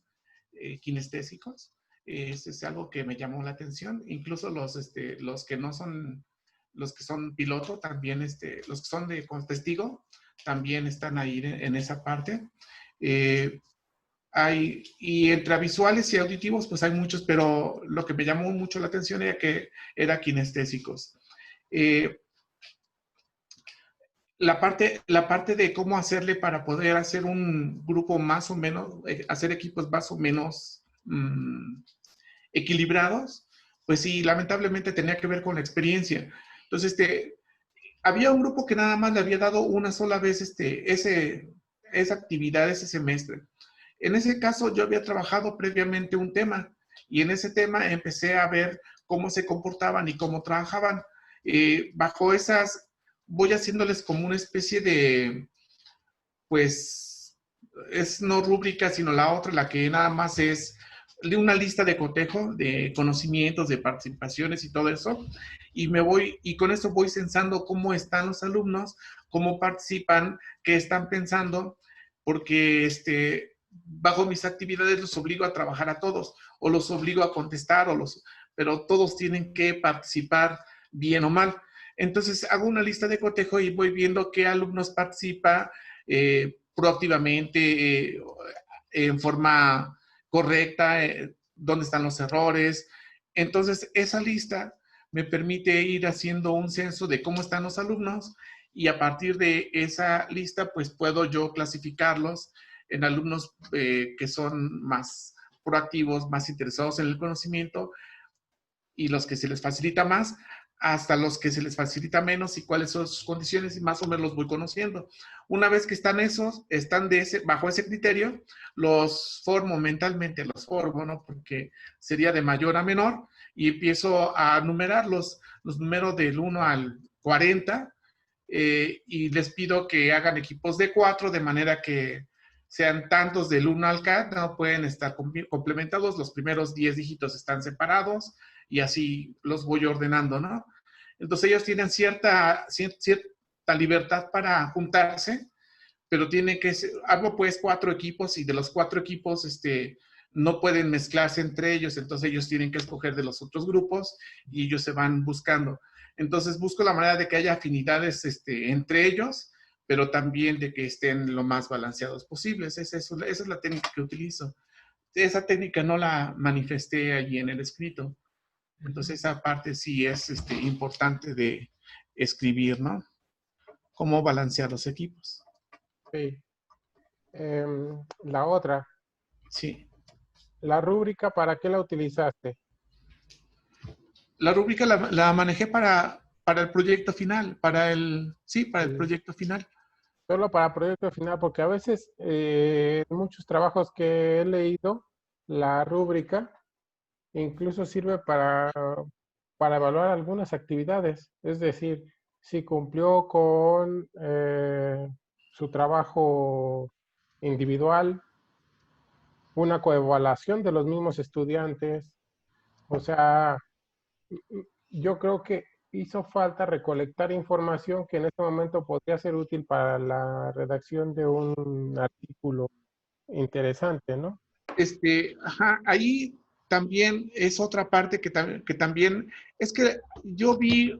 Speaker 3: kinestésicos. Eso es algo que me llamó la atención. Incluso los que no son, los que son piloto, también los que son con testigo, también están ahí en esa parte. Y entre visuales y auditivos, pues hay muchos, pero lo que me llamó mucho la atención era que eran kinestésicos. Eh, la parte de cómo hacerle para poder hacer un grupo más o menos, hacer equipos más o menos equilibrados, pues sí, lamentablemente tenía que ver con la experiencia. Entonces, había un grupo que nada más le había dado una sola vez esa actividad ese semestre. En ese caso, yo había trabajado previamente un tema y en ese tema empecé a ver cómo se comportaban y cómo trabajaban. Bajo esas, voy haciéndoles como una especie de, pues, es no rúbrica, sino la otra, la que nada más es de una lista de cotejo, de conocimientos, de participaciones y todo eso, y con eso voy censando cómo están los alumnos, cómo participan, qué están pensando, porque bajo mis actividades los obligo a trabajar a todos, o los obligo a contestar, pero todos tienen que participar bien o mal. Entonces hago una lista de cotejo y voy viendo qué alumnos participan proactivamente, en forma correcta, dónde están los errores. Entonces, esa lista me permite ir haciendo un censo de cómo están los alumnos y a partir de esa lista, pues puedo yo clasificarlos en alumnos que son más proactivos, más interesados en el conocimiento y los que se les facilita más, hasta los que se les facilita menos y cuáles son sus condiciones y más o menos los voy conociendo. Una vez que están bajo ese criterio, los formo mentalmente, ¿no? Porque sería de mayor a menor y empiezo a numerar los números del 1 al 40 y les pido que hagan equipos de 4 de manera que sean tantos del 1 al K, no pueden estar complementados, los primeros 10 dígitos están separados y así los voy ordenando, ¿no? Entonces ellos tienen cierta libertad para juntarse, pero tiene que ser, hago pues 4 equipos y de los 4 equipos no pueden mezclarse entre ellos, entonces ellos tienen que escoger de los otros grupos y ellos se van buscando. Entonces busco la manera de que haya afinidades entre ellos, pero también de que estén lo más balanceados posibles. Esa es la técnica que utilizo. Esa técnica no la manifesté allí en el escrito. Entonces esa parte sí es importante de escribir, ¿no? Cómo balancear los equipos.
Speaker 2: sí. La otra,
Speaker 3: Sí.
Speaker 2: la rúbrica, ¿para qué la utilizaste?
Speaker 3: La rúbrica la manejé para el proyecto final, para el proyecto final.
Speaker 2: Solo para proyecto final, porque a veces en muchos trabajos que he leído, la rúbrica incluso sirve para evaluar algunas actividades. Es decir, si cumplió con su trabajo individual, una coevaluación de los mismos estudiantes. O sea, yo creo que hizo falta recolectar información que en este momento podría ser útil para la redacción de un artículo interesante, ¿no?
Speaker 3: Ahí también es otra parte que también, es que yo vi,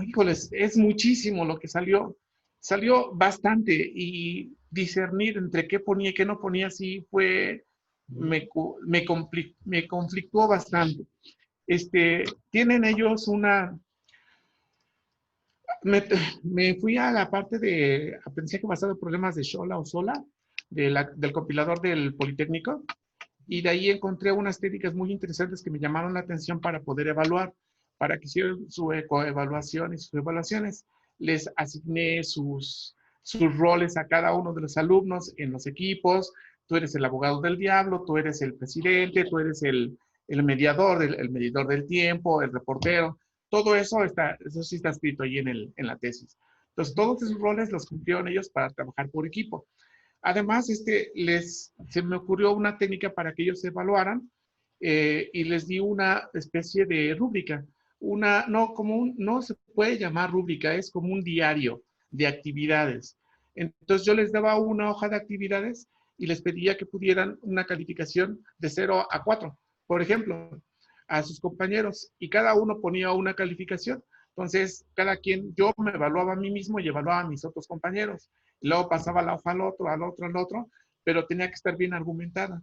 Speaker 3: híjoles, es muchísimo lo que salió bastante y discernir entre qué ponía y qué no ponía, sí me conflictuó bastante. Tienen ellos Me fui a la parte de aprendizaje basado en problemas de Shola o Sola, del compilador del Politécnico, y de ahí encontré unas técnicas muy interesantes que me llamaron la atención para poder evaluar, para que hicieran su ecoevaluación y sus evaluaciones. Les asigné sus roles a cada uno de los alumnos en los equipos. Tú eres el abogado del diablo, tú eres el presidente, tú eres el mediador, el medidor del tiempo, el reportero. Todo eso sí está escrito ahí en la tesis. Entonces, todos esos roles los cumplieron ellos para trabajar por equipo. Además, se me ocurrió una técnica para que ellos se evaluaran y les di una especie de rúbrica. No se puede llamar rúbrica, es como un diario de actividades. Entonces, yo les daba una hoja de actividades y les pedía que pudieran una calificación de 0 a 4, por ejemplo, a sus compañeros, y cada uno ponía una calificación. Entonces, yo me evaluaba a mí mismo y evaluaba a mis otros compañeros. Y luego pasaba la hoja al otro, pero tenía que estar bien argumentada.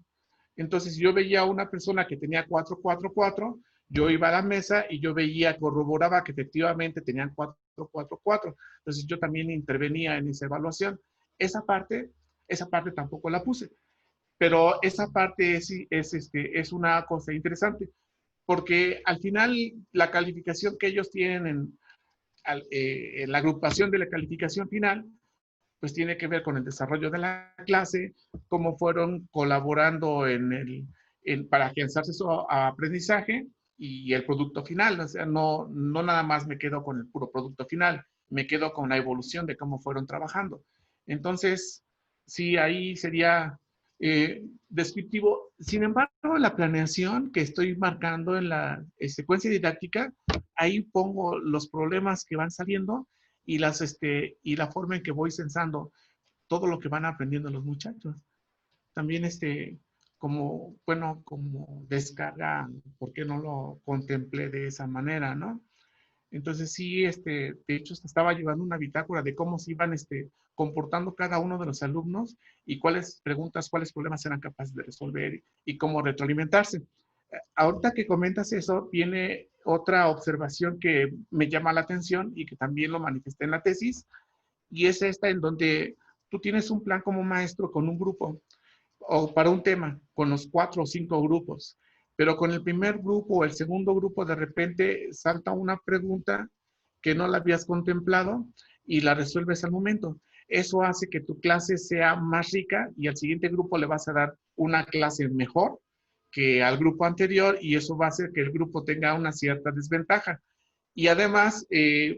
Speaker 3: Entonces, si yo veía a una persona que tenía 4, 4, 4, yo iba a la mesa y yo corroboraba que efectivamente tenían 4, 4, 4. Entonces, yo también intervenía en esa evaluación. Esa parte tampoco la puse. Pero esa parte es una cosa interesante, porque al final la calificación que ellos tienen en la agrupación de la calificación final, pues tiene que ver con el desarrollo de la clase, cómo fueron colaborando para afianzarse su aprendizaje y el producto final. O sea, no nada más me quedo con el puro producto final, me quedo con la evolución de cómo fueron trabajando. Entonces, sí, ahí sería descriptivo. Sin embargo, la planeación que estoy marcando en la secuencia didáctica, ahí pongo los problemas que van saliendo y la forma en que voy censando todo lo que van aprendiendo los muchachos. También como descarga, ¿por qué no lo contemplé de esa manera, no? Entonces sí, de hecho estaba llevando una bitácora de cómo se iban comportando cada uno de los alumnos y cuáles problemas eran capaces de resolver y cómo retroalimentarse. Ahorita que comentas eso, viene otra observación que me llama la atención y que también lo manifesté en la tesis, y es esta en donde tú tienes un plan como maestro con un grupo o para un tema, con los 4 o 5 grupos, pero con el primer grupo o el segundo grupo de repente salta una pregunta que no la habías contemplado y la resuelves al momento. Eso hace que tu clase sea más rica y al siguiente grupo le vas a dar una clase mejor que al grupo anterior y eso va a hacer que el grupo tenga una cierta desventaja. Y además,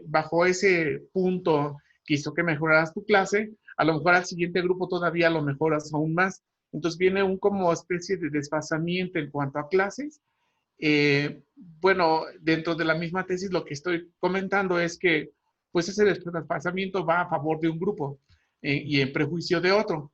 Speaker 3: bajo ese punto que hizo que mejoraras tu clase, a lo mejor al siguiente grupo todavía lo mejoras aún más. Entonces viene como especie de desfasamiento en cuanto a clases. Bueno, dentro de la misma tesis lo que estoy comentando es que pues ese desfasamiento va a favor de un grupo y en prejuicio de otro,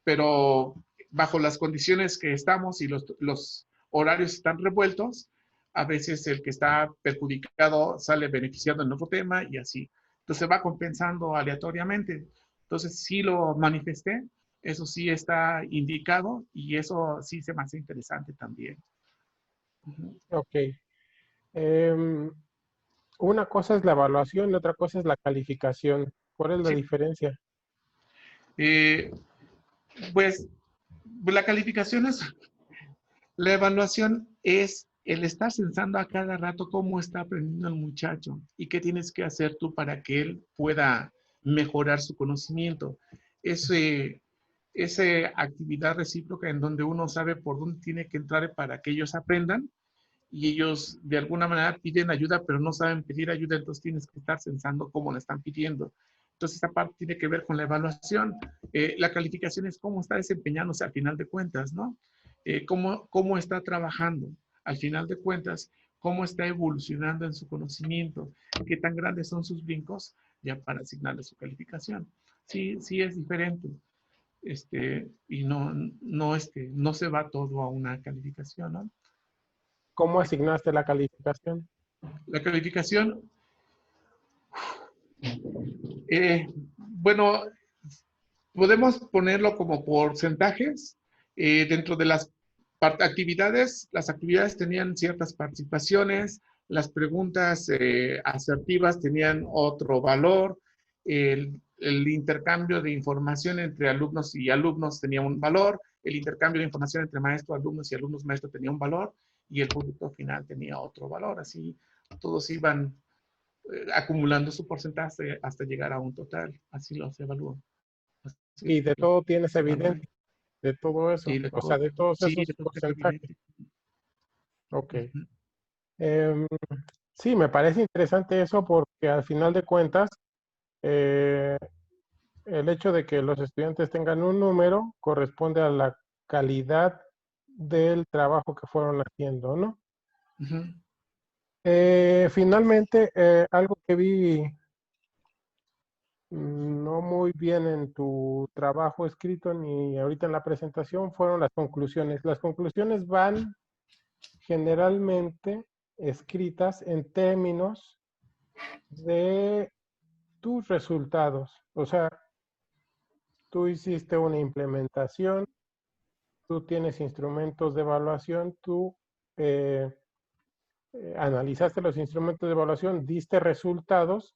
Speaker 3: pero bajo las condiciones que estamos y los horarios están revueltos, a veces el que está perjudicado sale beneficiado en otro tema y así. Entonces va compensando aleatoriamente. Entonces sí lo manifesté, eso sí está indicado y eso sí se me hace interesante también.
Speaker 2: Ok. Una cosa es la evaluación y otra cosa es la calificación. ¿Cuál es la diferencia?
Speaker 3: Pues la calificación la evaluación es el estar censando a cada rato cómo está aprendiendo el muchacho y qué tienes que hacer tú para que él pueda mejorar su conocimiento. Esa actividad recíproca en donde uno sabe por dónde tiene que entrar para que ellos aprendan y ellos de alguna manera piden ayuda, pero no saben pedir ayuda, entonces tienes que estar censando cómo la están pidiendo. Entonces, esta parte tiene que ver con la evaluación. La calificación es cómo está desempeñándose al final de cuentas, ¿no? Cómo está trabajando al final de cuentas, cómo está evolucionando en su conocimiento, qué tan grandes son sus brincos ya para asignarle su calificación. Sí, sí es diferente. Y no se va todo a una calificación, ¿no?
Speaker 2: ¿Cómo asignaste la calificación?
Speaker 3: La calificación, bueno, podemos ponerlo como porcentajes. Dentro de las actividades, las actividades tenían ciertas participaciones, las preguntas asertivas tenían otro valor, el intercambio de información entre alumnos y alumnos tenía un valor, el intercambio de información entre maestros, alumnos y alumnos maestros tenía un valor, y el producto final tenía otro valor. Así todos iban acumulando su porcentaje hasta llegar a un total. Así los evalúo.
Speaker 2: Y de todo tienes evidencia, de todo eso,
Speaker 3: Sí, de
Speaker 2: o sea, de todos
Speaker 3: sí,
Speaker 2: esos
Speaker 3: de todo es
Speaker 2: porcentajes.
Speaker 3: evidente.
Speaker 2: Ok.
Speaker 3: Ujú.
Speaker 2: Sí, me parece interesante eso porque al final de cuentas, el hecho de que los estudiantes tengan un número corresponde a la calidad del trabajo que fueron haciendo, ¿no?
Speaker 3: Ujú.
Speaker 2: Finalmente, algo que vi no muy bien en tu trabajo escrito ni ahorita en la presentación fueron las conclusiones. Las conclusiones van generalmente escritas en términos de tus resultados. O sea, tú hiciste una implementación, tú tienes instrumentos de evaluación, tú analizaste los instrumentos de evaluación, diste resultados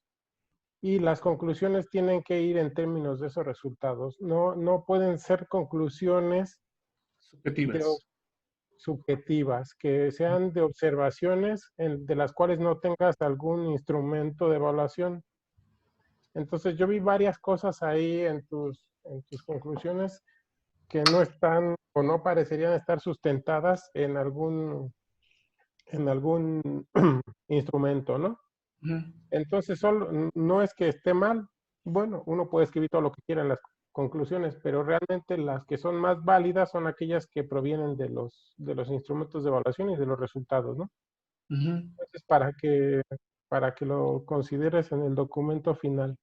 Speaker 2: y las conclusiones tienen que ir en términos de esos resultados. No pueden ser conclusiones
Speaker 3: Subjetivas.
Speaker 2: subjetivas, que sean de observaciones de las cuales no tengas algún instrumento de evaluación. Entonces yo vi varias cosas ahí en tus conclusiones que no están o no parecerían estar sustentadas en algún instrumento, ¿no?
Speaker 3: Ujú.
Speaker 2: Entonces no es que esté mal, bueno, uno puede escribir todo lo que quiera en las conclusiones, pero realmente las que son más válidas son aquellas que provienen de los instrumentos de evaluación y de los resultados, ¿no?
Speaker 3: Ujú.
Speaker 2: Entonces, para que lo consideres en el documento final.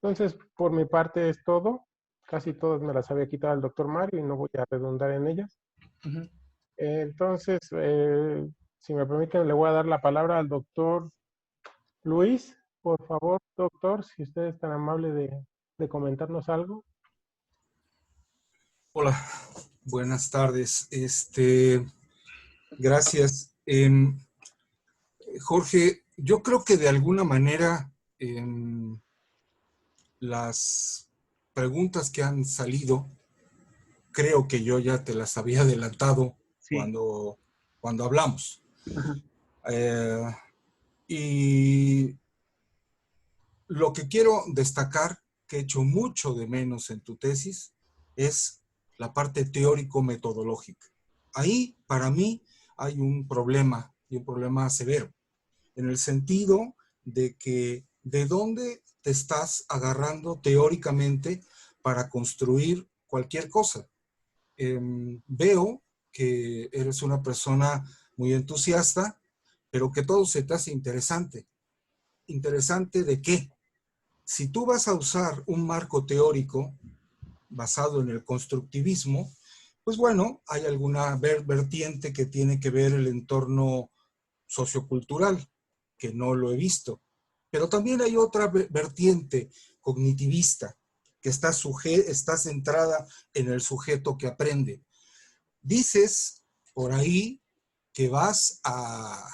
Speaker 2: Entonces, por mi parte es todo. Casi todas me las había quitado el doctor Mario y no voy a redundar en ellas.
Speaker 3: Ujú.
Speaker 2: Entonces, si me permiten, le voy a dar la palabra al doctor Luis. Por favor, doctor, si usted es tan amable de comentarnos algo.
Speaker 7: Hola, buenas tardes. Gracias. Jorge, yo creo que de alguna manera las preguntas que han salido, creo que yo ya te las había adelantado
Speaker 3: Sí.
Speaker 7: cuando hablamos.
Speaker 3: Ajá.
Speaker 7: Y lo que quiero destacar, que he hecho mucho de menos en tu tesis, es la parte teórico-metodológica. Ahí, para mí, hay un problema, y un problema severo, en el sentido de que de dónde te estás agarrando teóricamente para construir cualquier cosa. Veo que eres una persona muy entusiasta, pero que todo se te hace interesante. ¿Interesante de qué? Si tú vas a usar un marco teórico basado en el constructivismo, pues bueno, hay alguna vertiente que tiene que ver el entorno sociocultural, que no lo he visto. Pero también hay otra vertiente cognitivista, que está centrada en el sujeto que aprende. Dices por ahí que vas a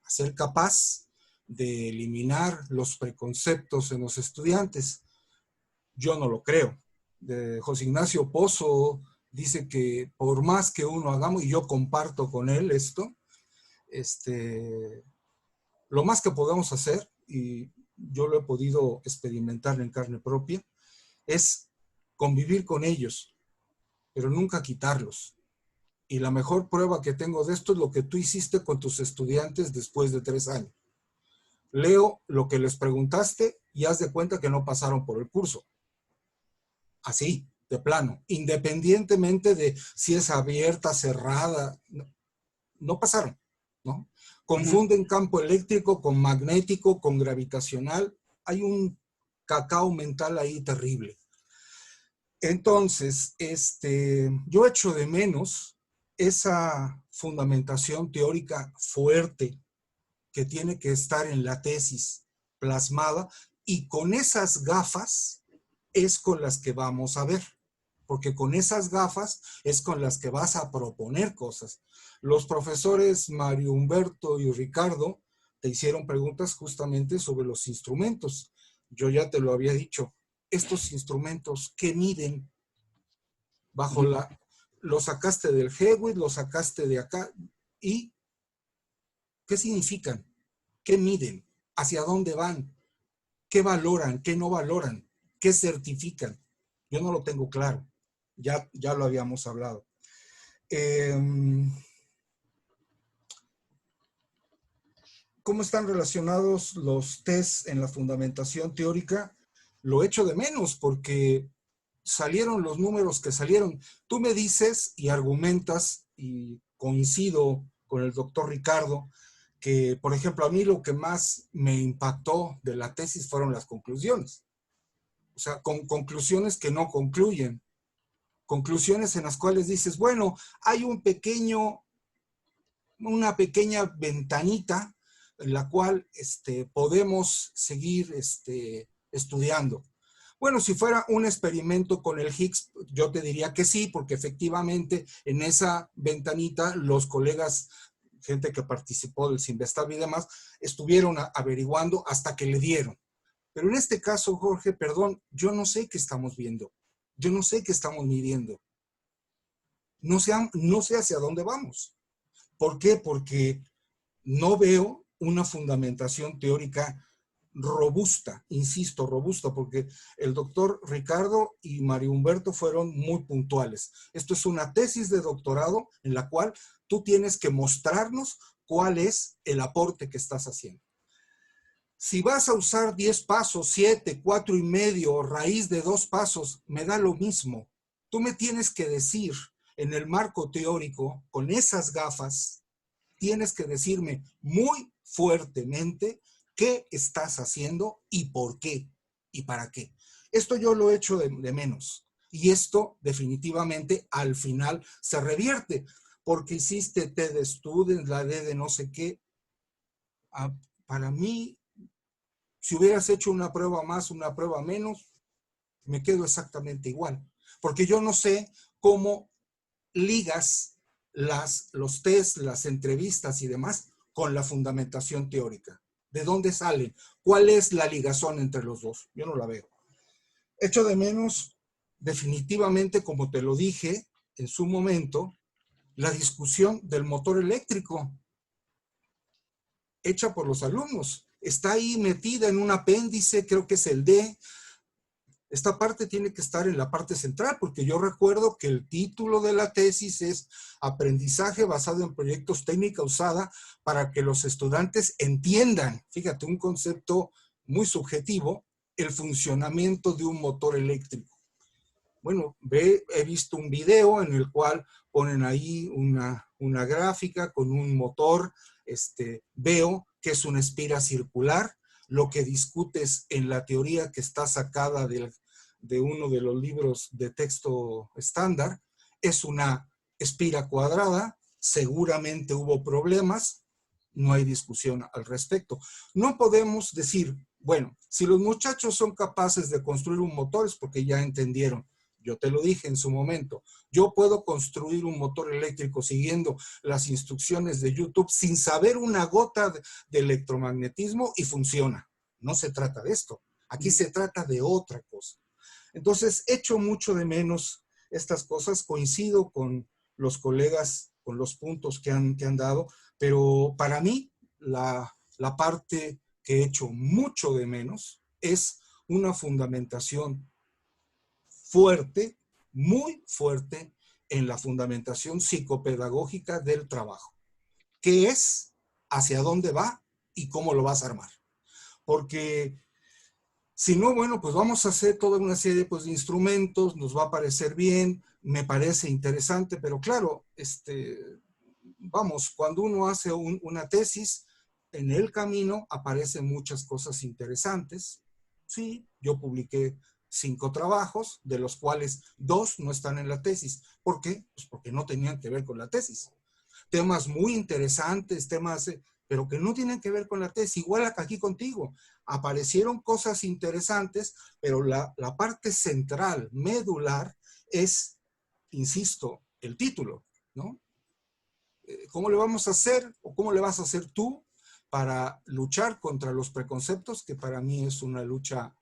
Speaker 7: ser capaz de eliminar los preconceptos en los estudiantes. Yo no lo creo. José Ignacio Pozo dice que por más que uno hagamos, y yo comparto con él esto, lo más que podemos hacer, y yo lo he podido experimentar en carne propia, es convivir con ellos, pero nunca quitarlos. Y la mejor prueba que tengo de esto es lo que tú hiciste con tus estudiantes después de 3 años. Leo lo que les preguntaste y haz de cuenta que no pasaron por el curso. Así, de plano, independientemente de si es abierta, cerrada, no pasaron, ¿no? Confunden campo eléctrico con magnético, con gravitacional. Hay un cacao mental ahí terrible. Entonces, yo echo de menos esa fundamentación teórica fuerte que tiene que estar en la tesis plasmada, y con esas gafas es con las que vamos a ver, porque con esas gafas es con las que vas a proponer cosas. Los profesores Mario Humberto y Ricardo te hicieron preguntas justamente sobre los instrumentos. Yo ya te lo había dicho. Estos instrumentos, ¿qué miden? Bajo lo sacaste del Hewitt, lo sacaste de acá. ¿Y qué significan? ¿Qué miden? ¿Hacia dónde van? ¿Qué valoran? ¿Qué no valoran? ¿Qué certifican? Yo no lo tengo claro. Ya lo habíamos hablado. ¿Cómo están relacionados los tests en la fundamentación teórica? Lo echo de menos porque salieron los números que salieron. Tú me dices y argumentas, y coincido con el doctor Ricardo, que, por ejemplo, a mí lo que más me impactó de la tesis fueron las conclusiones. O sea, con conclusiones que no concluyen. Conclusiones en las cuales dices, bueno, hay una pequeña ventanita en la cual podemos seguir estudiando. Bueno, si fuera un experimento con el Higgs, yo te diría que sí, porque efectivamente en esa ventanita los colegas, gente que participó del Simvestab y demás, estuvieron averiguando hasta que le dieron. Pero en este caso, Jorge, perdón, yo no sé qué estamos viendo. Yo no sé qué estamos midiendo. No sé hacia dónde vamos. ¿Por qué? Porque no veo una fundamentación teórica robusta, insisto, robusta, porque el doctor Ricardo y Mario Humberto fueron muy puntuales. Esto es una tesis de doctorado en la cual tú tienes que mostrarnos cuál es el aporte que estás haciendo. Si vas a usar 10 pasos, 7, 4 y medio, raíz de 2 pasos, me da lo mismo. Tú me tienes que decir en el marco teórico, con esas gafas, tienes que decirme muy fuertemente qué estás haciendo y por qué y para qué. Esto yo lo echo de menos. Y esto definitivamente al final se revierte, porque hiciste T de Students, la D de no sé qué. Para mí, si hubieras hecho una prueba más, una prueba menos, me quedo exactamente igual. Porque yo no sé cómo ligas los tests, las entrevistas y demás con la fundamentación teórica. ¿De dónde salen? ¿Cuál es la ligazón entre los dos? Yo no la veo. Echo de menos, definitivamente, como te lo dije en su momento, la discusión del motor eléctrico hecha por los alumnos. Está ahí metida en un apéndice, creo que es el D. Esta parte tiene que estar en la parte central, porque yo recuerdo que el título de la tesis es Aprendizaje basado en proyectos, técnica usada para que los estudiantes entiendan, fíjate, un concepto muy subjetivo, el funcionamiento de un motor eléctrico. Bueno, he visto un video en el cual ponen ahí una gráfica con un motor, veo que es una espira circular. Lo que discutes en la teoría que está sacada de uno de los libros de texto estándar es una espira cuadrada. Seguramente hubo problemas, no hay discusión al respecto. No podemos decir, bueno, si los muchachos son capaces de construir un motor es porque ya entendieron. Yo te lo dije en su momento. Yo puedo construir un motor eléctrico siguiendo las instrucciones de YouTube sin saber una gota de electromagnetismo y funciona. No se trata de esto. Aquí se trata de otra cosa. Entonces, echo mucho de menos estas cosas. Coincido con los colegas, con los puntos que han dado, pero para mí la parte que echo mucho de menos es una fundamentación fuerte, muy fuerte, en la fundamentación psicopedagógica del trabajo. ¿Qué es? ¿Hacia dónde va? ¿Y cómo lo vas a armar? Porque si no, bueno, pues vamos a hacer toda una serie pues, de instrumentos, nos va a parecer bien, me parece interesante, pero claro, vamos, cuando uno hace una tesis, en el camino aparecen muchas cosas interesantes. Sí, yo publiqué 5 trabajos, de los cuales 2 no están en la tesis. ¿Por qué? Pues porque no tenían que ver con la tesis. Temas muy interesantes, pero que no tienen que ver con la tesis. Igual aquí contigo. Aparecieron cosas interesantes, pero la parte central, medular, es, insisto, el título, ¿no? ¿Cómo le vamos a hacer o cómo le vas a hacer tú para luchar contra los preconceptos, que para mí es una lucha,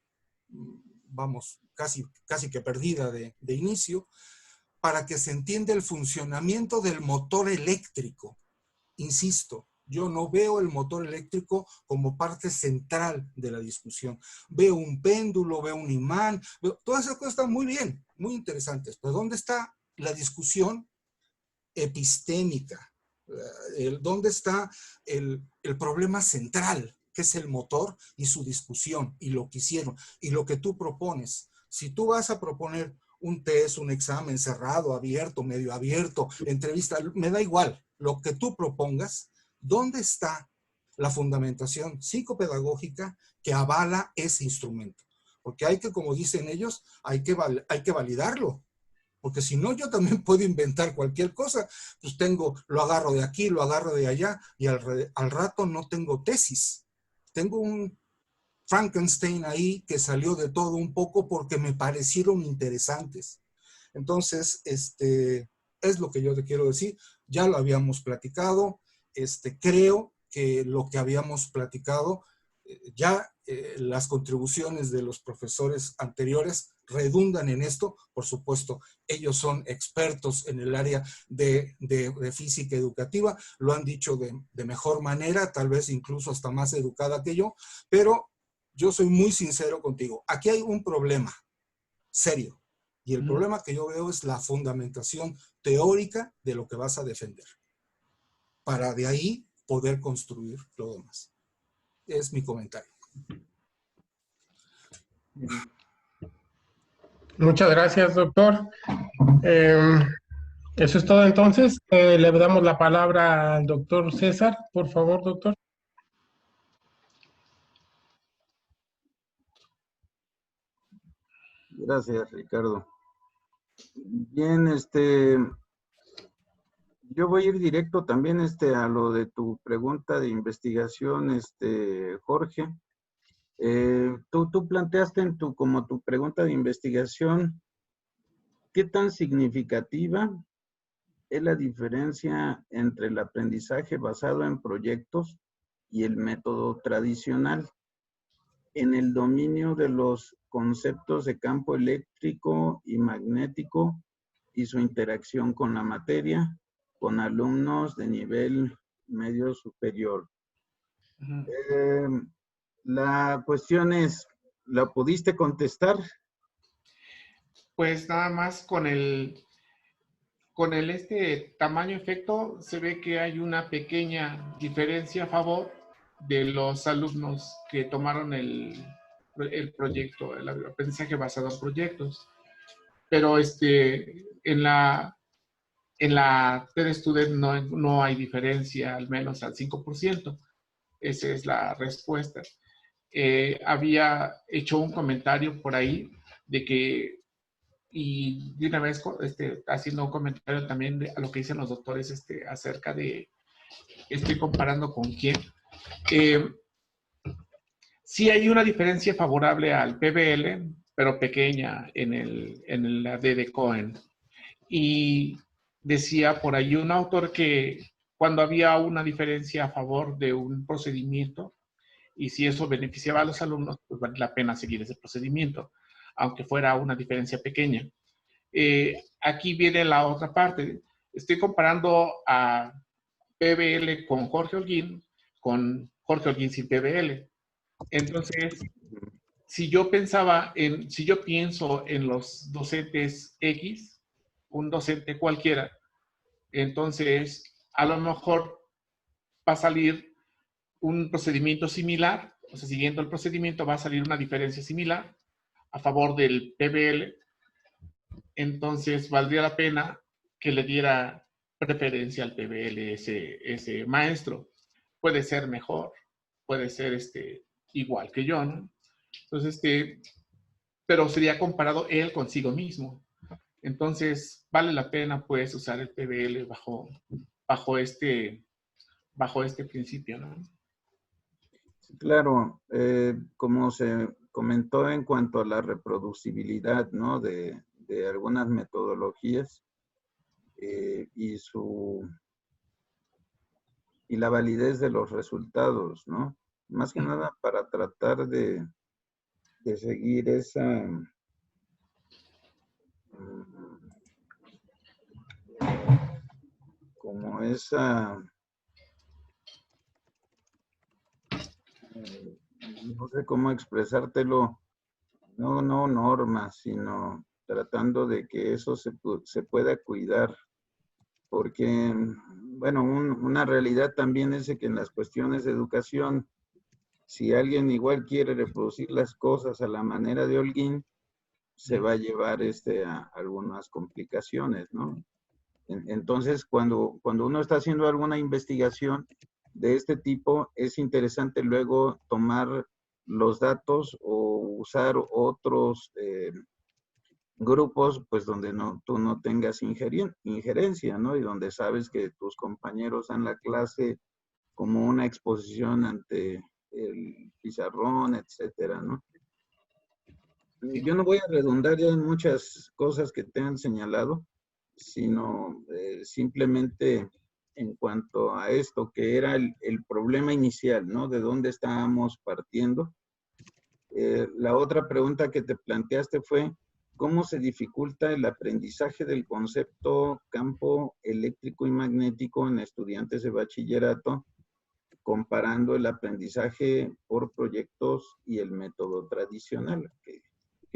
Speaker 7: vamos, casi que perdida de inicio, para que se entienda el funcionamiento del motor eléctrico. Insisto, yo no veo el motor eléctrico como parte central de la discusión. Veo un péndulo, veo un imán, todas esas cosas están muy bien, muy interesantes, pero ¿dónde está la discusión epistémica? ¿Dónde está el problema central, que es el motor y su discusión, y lo que hicieron, y lo que tú propones? Si tú vas a proponer un test, un examen cerrado, abierto, medio abierto, entrevista, me da igual, lo que tú propongas, ¿dónde está la fundamentación psicopedagógica que avala ese instrumento? Porque hay que, como dicen ellos, hay que validarlo. Porque si no, yo también puedo inventar cualquier cosa. Pues lo agarro de aquí, lo agarro de allá, y al rato no tengo tesis. Tengo un Frankenstein ahí que salió de todo un poco porque me parecieron interesantes. Entonces, es lo que yo te quiero decir. Ya lo habíamos platicado. Creo que lo que habíamos platicado, las contribuciones de los profesores anteriores redundan en esto. Por supuesto, ellos son expertos en el área de física educativa, lo han dicho de mejor manera, tal vez incluso hasta más educada que yo, pero yo soy muy sincero contigo. Aquí hay un problema serio, y el problema que yo veo es la fundamentación teórica de lo que vas a defender, para de ahí poder construir lo demás. Es mi comentario.
Speaker 2: Muchas gracias, doctor. Eso es todo entonces. Le damos la palabra al doctor César. Por favor, doctor.
Speaker 1: Gracias, Ricardo. Bien, yo voy a ir directo también a lo de tu pregunta de investigación, Jorge. Tú planteaste como tu pregunta de investigación, ¿qué tan significativa es la diferencia entre el aprendizaje basado en proyectos y el método tradicional en el dominio de los conceptos de campo eléctrico y magnético y su interacción con la materia, con alumnos de nivel medio superior? La cuestión es, ¿la pudiste contestar?
Speaker 3: Pues nada más con el tamaño efecto se ve que hay una pequeña diferencia a favor de los alumnos que tomaron el proyecto, el aprendizaje basado en proyectos. Pero en la TED Student no hay diferencia, al menos al 5%. Esa es la respuesta. Había hecho un comentario por ahí de que, y de una vez haciendo un comentario también a lo que dicen los doctores acerca de, estoy comparando con quién. Sí hay una diferencia favorable al PBL, pero pequeña en la de Cohen. Y decía por ahí un autor que cuando había una diferencia a favor de un procedimiento, y si eso beneficiaba a los alumnos, pues vale la pena seguir ese procedimiento, aunque fuera una diferencia pequeña. Aquí viene la otra parte. Estoy comparando a PBL con Jorge Holguín, con Jorge Holguín sin PBL. Entonces, si yo pienso en los docentes X, un docente cualquiera, entonces a lo mejor va a salir un procedimiento similar, o sea, siguiendo el procedimiento va a salir una diferencia similar a favor del PBL. Entonces valdría la pena que le diera preferencia al PBL ese maestro. Puede ser mejor, puede ser igual que yo, ¿no? Entonces, pero sería comparado él consigo mismo. Entonces, vale la pena, pues, usar el PBL bajo este principio, ¿no?
Speaker 1: Claro, como se comentó en cuanto a la reproducibilidad, ¿no? de algunas metodologías y su y la validez de los resultados, ¿no? Más que nada para tratar de seguir esa... como esa... no sé cómo expresártelo, no normas, sino tratando de que eso se pueda cuidar, porque, bueno, una realidad también es de que en las cuestiones de educación, si alguien igual quiere reproducir las cosas a la manera de Holguín, se va a llevar a algunas complicaciones, ¿no? Entonces, cuando uno está haciendo alguna investigación de este tipo, es interesante luego tomar los datos o usar otros grupos, pues donde tú no tengas injerencia, ¿no? Y donde sabes que tus compañeros dan la clase como una exposición ante el pizarrón, etcétera, ¿no? Yo no voy a redundar ya en muchas cosas que te han señalado, sino simplemente en cuanto a esto, que era el problema inicial, ¿no? De dónde estábamos partiendo. La otra pregunta que te planteaste fue, ¿cómo se dificulta el aprendizaje del concepto campo eléctrico y magnético en estudiantes de bachillerato, comparando el aprendizaje por proyectos y el método tradicional? Que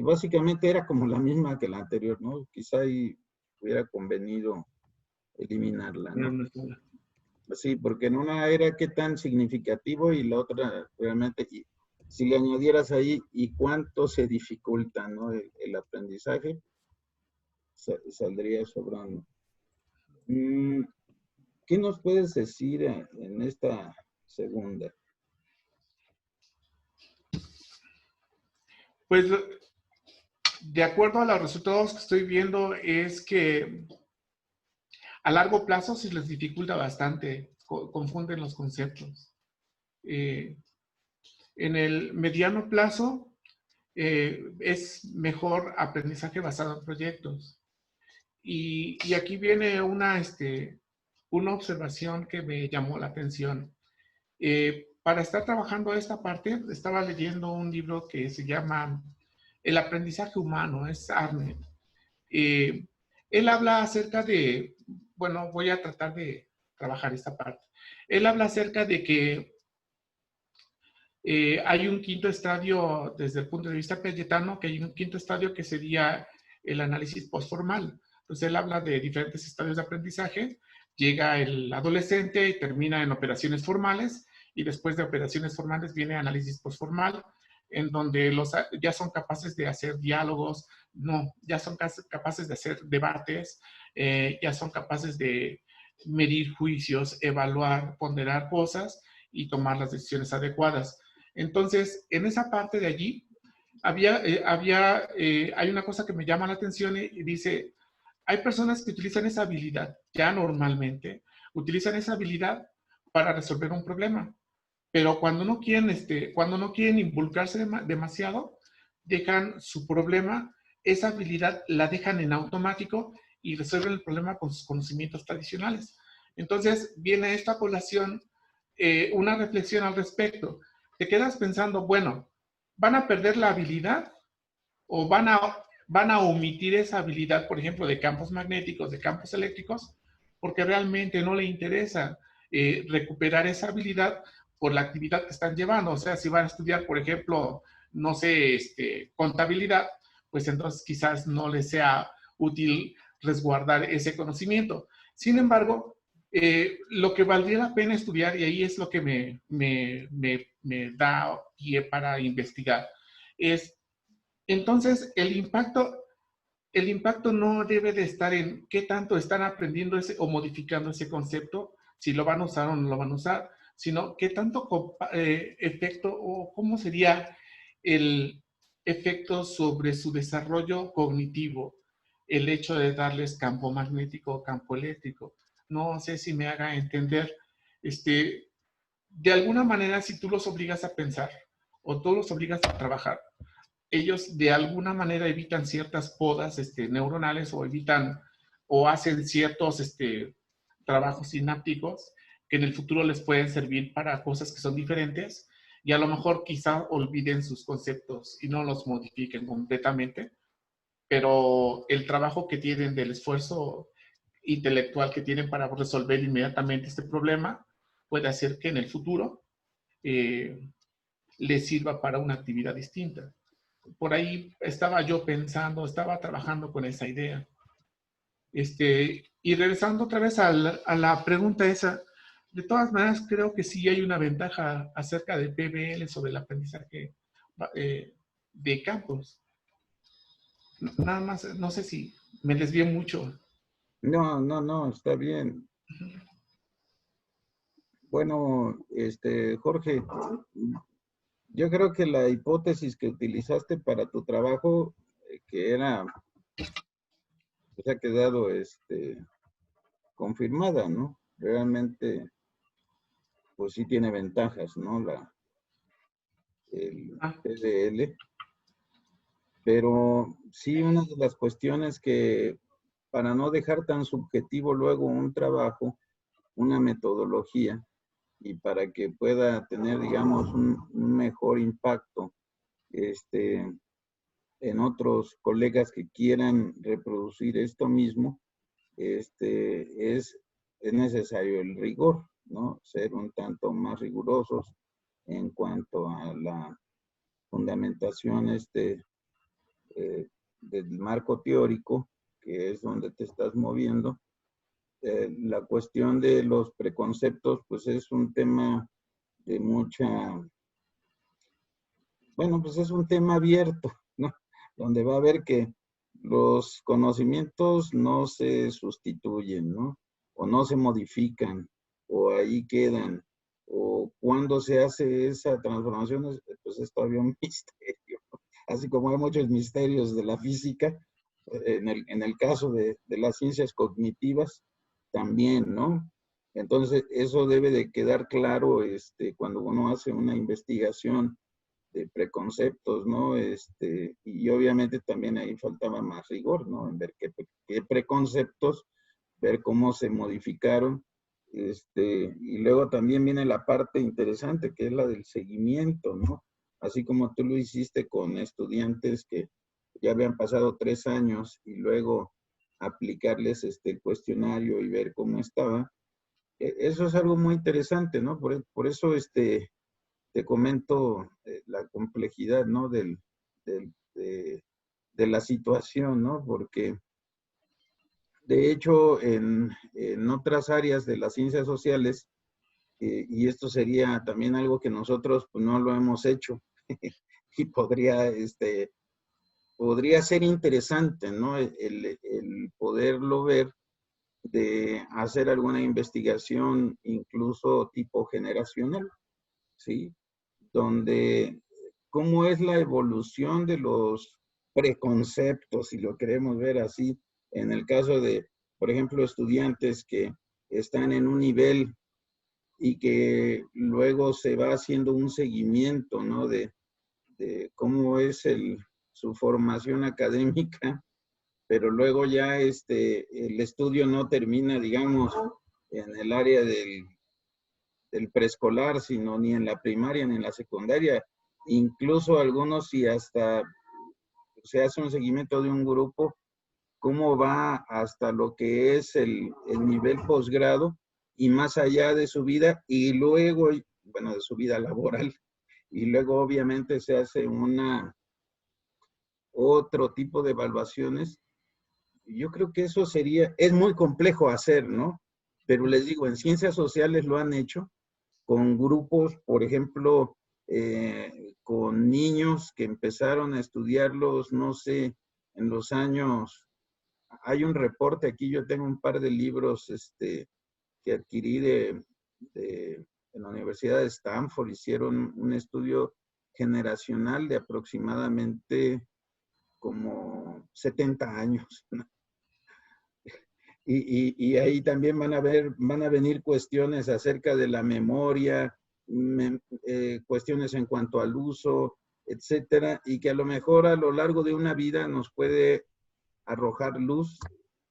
Speaker 1: básicamente era como la misma que la anterior, ¿no? Quizá ahí hubiera convenido eliminarla, ¿no? Sí, porque en una era qué tan significativo y la otra realmente, si le añadieras ahí y cuánto se dificulta, ¿no? El aprendizaje, saldría sobrando. ¿Qué nos puedes decir en esta segunda?
Speaker 3: Pues de acuerdo a los resultados que estoy viendo es que a largo plazo se les dificulta bastante, confunden los conceptos. En el mediano plazo es mejor aprendizaje basado en proyectos. Y aquí viene una observación que me llamó la atención. Para estar trabajando esta parte, estaba leyendo un libro que se llama El aprendizaje humano, es Arnett. Él habla acerca de, bueno, voy a tratar de trabajar esta parte. Él habla acerca de que hay un quinto estadio desde el punto de vista cayetano, que hay un quinto estadio que sería el análisis postformal. Entonces él habla de diferentes estadios de aprendizaje. Llega el adolescente y termina en operaciones formales, y después de operaciones formales viene análisis postformal, en donde ya son capaces de hacer diálogos, ya son capaces de hacer debates, ya son capaces de medir juicios, evaluar, ponderar cosas y tomar las decisiones adecuadas. Entonces, en esa parte de allí, hay una cosa que me llama la atención y dice, hay personas que utilizan esa habilidad, ya normalmente, utilizan esa habilidad para resolver un problema, pero cuando no quieren involucrarse demasiado, dejan su problema, esa habilidad la dejan en automático y resuelven el problema con sus conocimientos tradicionales. Entonces, viene esta colación, una reflexión al respecto. Te quedas pensando, bueno, ¿van a perder la habilidad o van a omitir esa habilidad, por ejemplo, de campos magnéticos, de campos eléctricos, porque realmente no le interesa recuperar esa habilidad por la actividad que están llevando? O sea, si van a estudiar, por ejemplo, no sé, contabilidad, pues entonces quizás no les sea útil resguardar ese conocimiento. Sin embargo, lo que valdría la pena estudiar, y ahí es lo que me da pie para investigar, es entonces el impacto no debe de estar en qué tanto están aprendiendo o modificando ese concepto, si lo van a usar o no lo van a usar, sino qué tanto efecto o cómo sería el efecto sobre su desarrollo cognitivo, el hecho de darles campo magnético o campo eléctrico. No sé si me haga entender. De alguna manera, si tú los obligas a pensar o tú los obligas a trabajar, ellos de alguna manera evitan ciertas podas neuronales o evitan o hacen ciertos trabajos sinápticos que en el futuro les pueden servir para cosas que son diferentes y a lo mejor quizá olviden sus conceptos y no los modifiquen completamente, pero el trabajo que tienen del esfuerzo intelectual que tienen para resolver inmediatamente este problema puede hacer que en el futuro les sirva para una actividad distinta. Por ahí estaba yo pensando, estaba trabajando con esa idea. Y regresando otra vez a la pregunta esa, de todas maneras creo que sí hay una ventaja acerca de PBL sobre el aprendizaje de campos. Nada más, no sé si me desvié mucho.
Speaker 1: No, está bien. Bueno, Jorge, yo creo que la hipótesis que utilizaste para tu trabajo, que era, pues ha quedado confirmada, ¿no? Realmente, pues sí tiene ventajas, ¿no? El PBL. Pero sí, una de las cuestiones que, para no dejar tan subjetivo luego un trabajo, una metodología, y para que pueda tener, digamos, un mejor impacto en otros colegas que quieran reproducir esto mismo, es necesario el rigor, ¿no? Ser un tanto más rigurosos en cuanto a la fundamentación del marco teórico, que es donde te estás moviendo. La cuestión de los preconceptos, pues es un tema de mucha, bueno, pues es un tema abierto, ¿no? Donde va a haber que los conocimientos no se sustituyen, ¿no? O no se modifican, o ahí quedan, o cuando se hace esa transformación, pues es todavía un misterio. Así como hay muchos misterios de la física, en el caso de las ciencias cognitivas, también, ¿no? Entonces, eso debe de quedar claro cuando uno hace una investigación de preconceptos, ¿no? Y obviamente también ahí faltaba más rigor, ¿no? En ver qué preconceptos, ver cómo se modificaron, y luego también viene la parte interesante, que es la del seguimiento, ¿no? Así como tú lo hiciste con estudiantes que ya habían pasado 3 años y luego aplicarles el cuestionario y ver cómo estaba. Eso es algo muy interesante, ¿no? Por eso te comento la complejidad, ¿no? De la situación, ¿no? Porque de hecho en otras áreas de las ciencias sociales, y esto sería también algo que nosotros pues, no lo hemos hecho, y podría ser interesante, ¿no? El poderlo ver, de hacer alguna investigación incluso tipo generacional, ¿sí? Donde cómo es la evolución de los preconceptos, si lo queremos ver así, en el caso de, por ejemplo, estudiantes que están en un nivel y que luego se va haciendo un seguimiento, ¿no? De cómo es su formación académica, pero luego ya el estudio no termina, digamos, en el área del preescolar, sino ni en la primaria ni en la secundaria. Incluso algunos, si hasta se hace un seguimiento de un grupo, cómo va hasta lo que es el nivel posgrado y más allá de su vida, y luego, bueno, de su vida laboral, y luego obviamente se hace otro tipo de evaluaciones. Yo creo que eso es muy complejo hacer, ¿no? Pero les digo, en ciencias sociales lo han hecho con grupos, por ejemplo, con niños que empezaron a estudiarlos, no sé, en los años, hay un reporte aquí, yo tengo un par de libros que adquirí de la Universidad de Stanford, hicieron un estudio generacional de aproximadamente como 70 años, ¿no? Y ahí también van a venir cuestiones acerca de la memoria, cuestiones en cuanto al uso, etcétera, y que a lo mejor a lo largo de una vida nos puede arrojar luz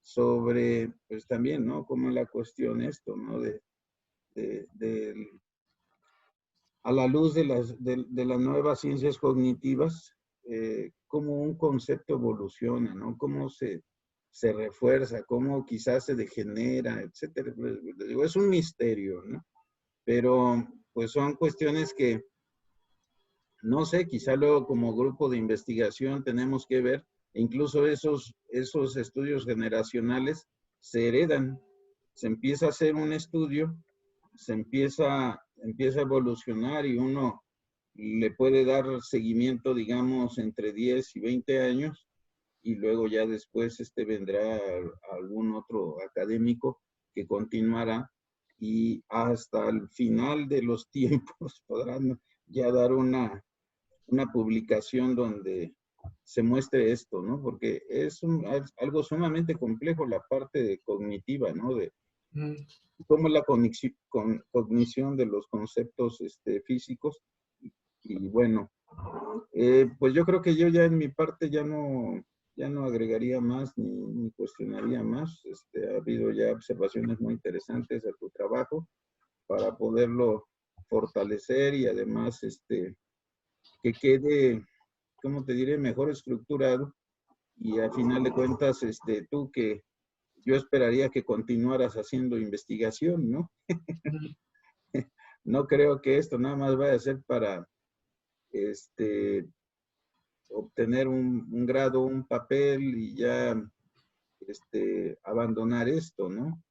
Speaker 1: sobre, pues también, ¿no? Como la cuestión esto, ¿no? a la luz de las nuevas ciencias cognitivas, cómo un concepto evoluciona, ¿no? Cómo se refuerza, cómo quizás se degenera, etcétera. Digo, es un misterio, ¿no? Pero pues son cuestiones que, no sé, quizá luego como grupo de investigación tenemos que ver, incluso esos estudios generacionales se heredan, se empieza a hacer un estudio, se empieza a evolucionar y uno le puede dar seguimiento, digamos, entre 10 y 20 años, y luego ya después vendrá algún otro académico que continuará, y hasta el final de los tiempos podrán ya dar una publicación donde se muestre esto, ¿no? Porque es algo sumamente complejo la parte cognitiva, ¿no? De cómo es la cognición de los conceptos físicos. Y bueno, pues yo creo que yo ya en mi parte ya no agregaría más ni cuestionaría más. Ha habido ya observaciones muy interesantes a tu trabajo para poderlo fortalecer y además que quede, ¿cómo te diré?, mejor estructurado. Y al final de cuentas, tú que yo esperaría que continuaras haciendo investigación, ¿no? No creo que esto nada más vaya a ser para obtener un grado, un papel y ya abandonar esto, ¿no?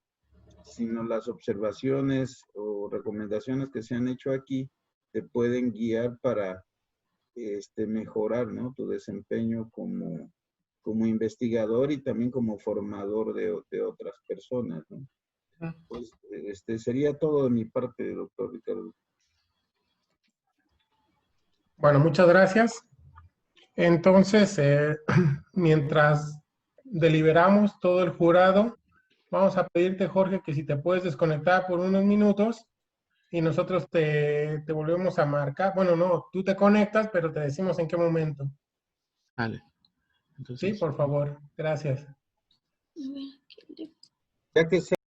Speaker 1: Sino las observaciones o recomendaciones que se han hecho aquí te pueden guiar para mejorar, ¿no?, tu desempeño como investigador y también como formador de otras personas, ¿no? Pues sería todo de mi parte, doctor Ricardo.
Speaker 2: Bueno, muchas gracias. Entonces, mientras deliberamos todo el jurado, vamos a pedirte, Jorge, que si te puedes desconectar por unos minutos y nosotros te volvemos a marcar. Bueno, no, tú te conectas, pero te decimos en qué momento.
Speaker 3: Vale. Entonces,
Speaker 2: Sí, por favor. Gracias.
Speaker 5: A ver, ¿quién le-
Speaker 1: Ya que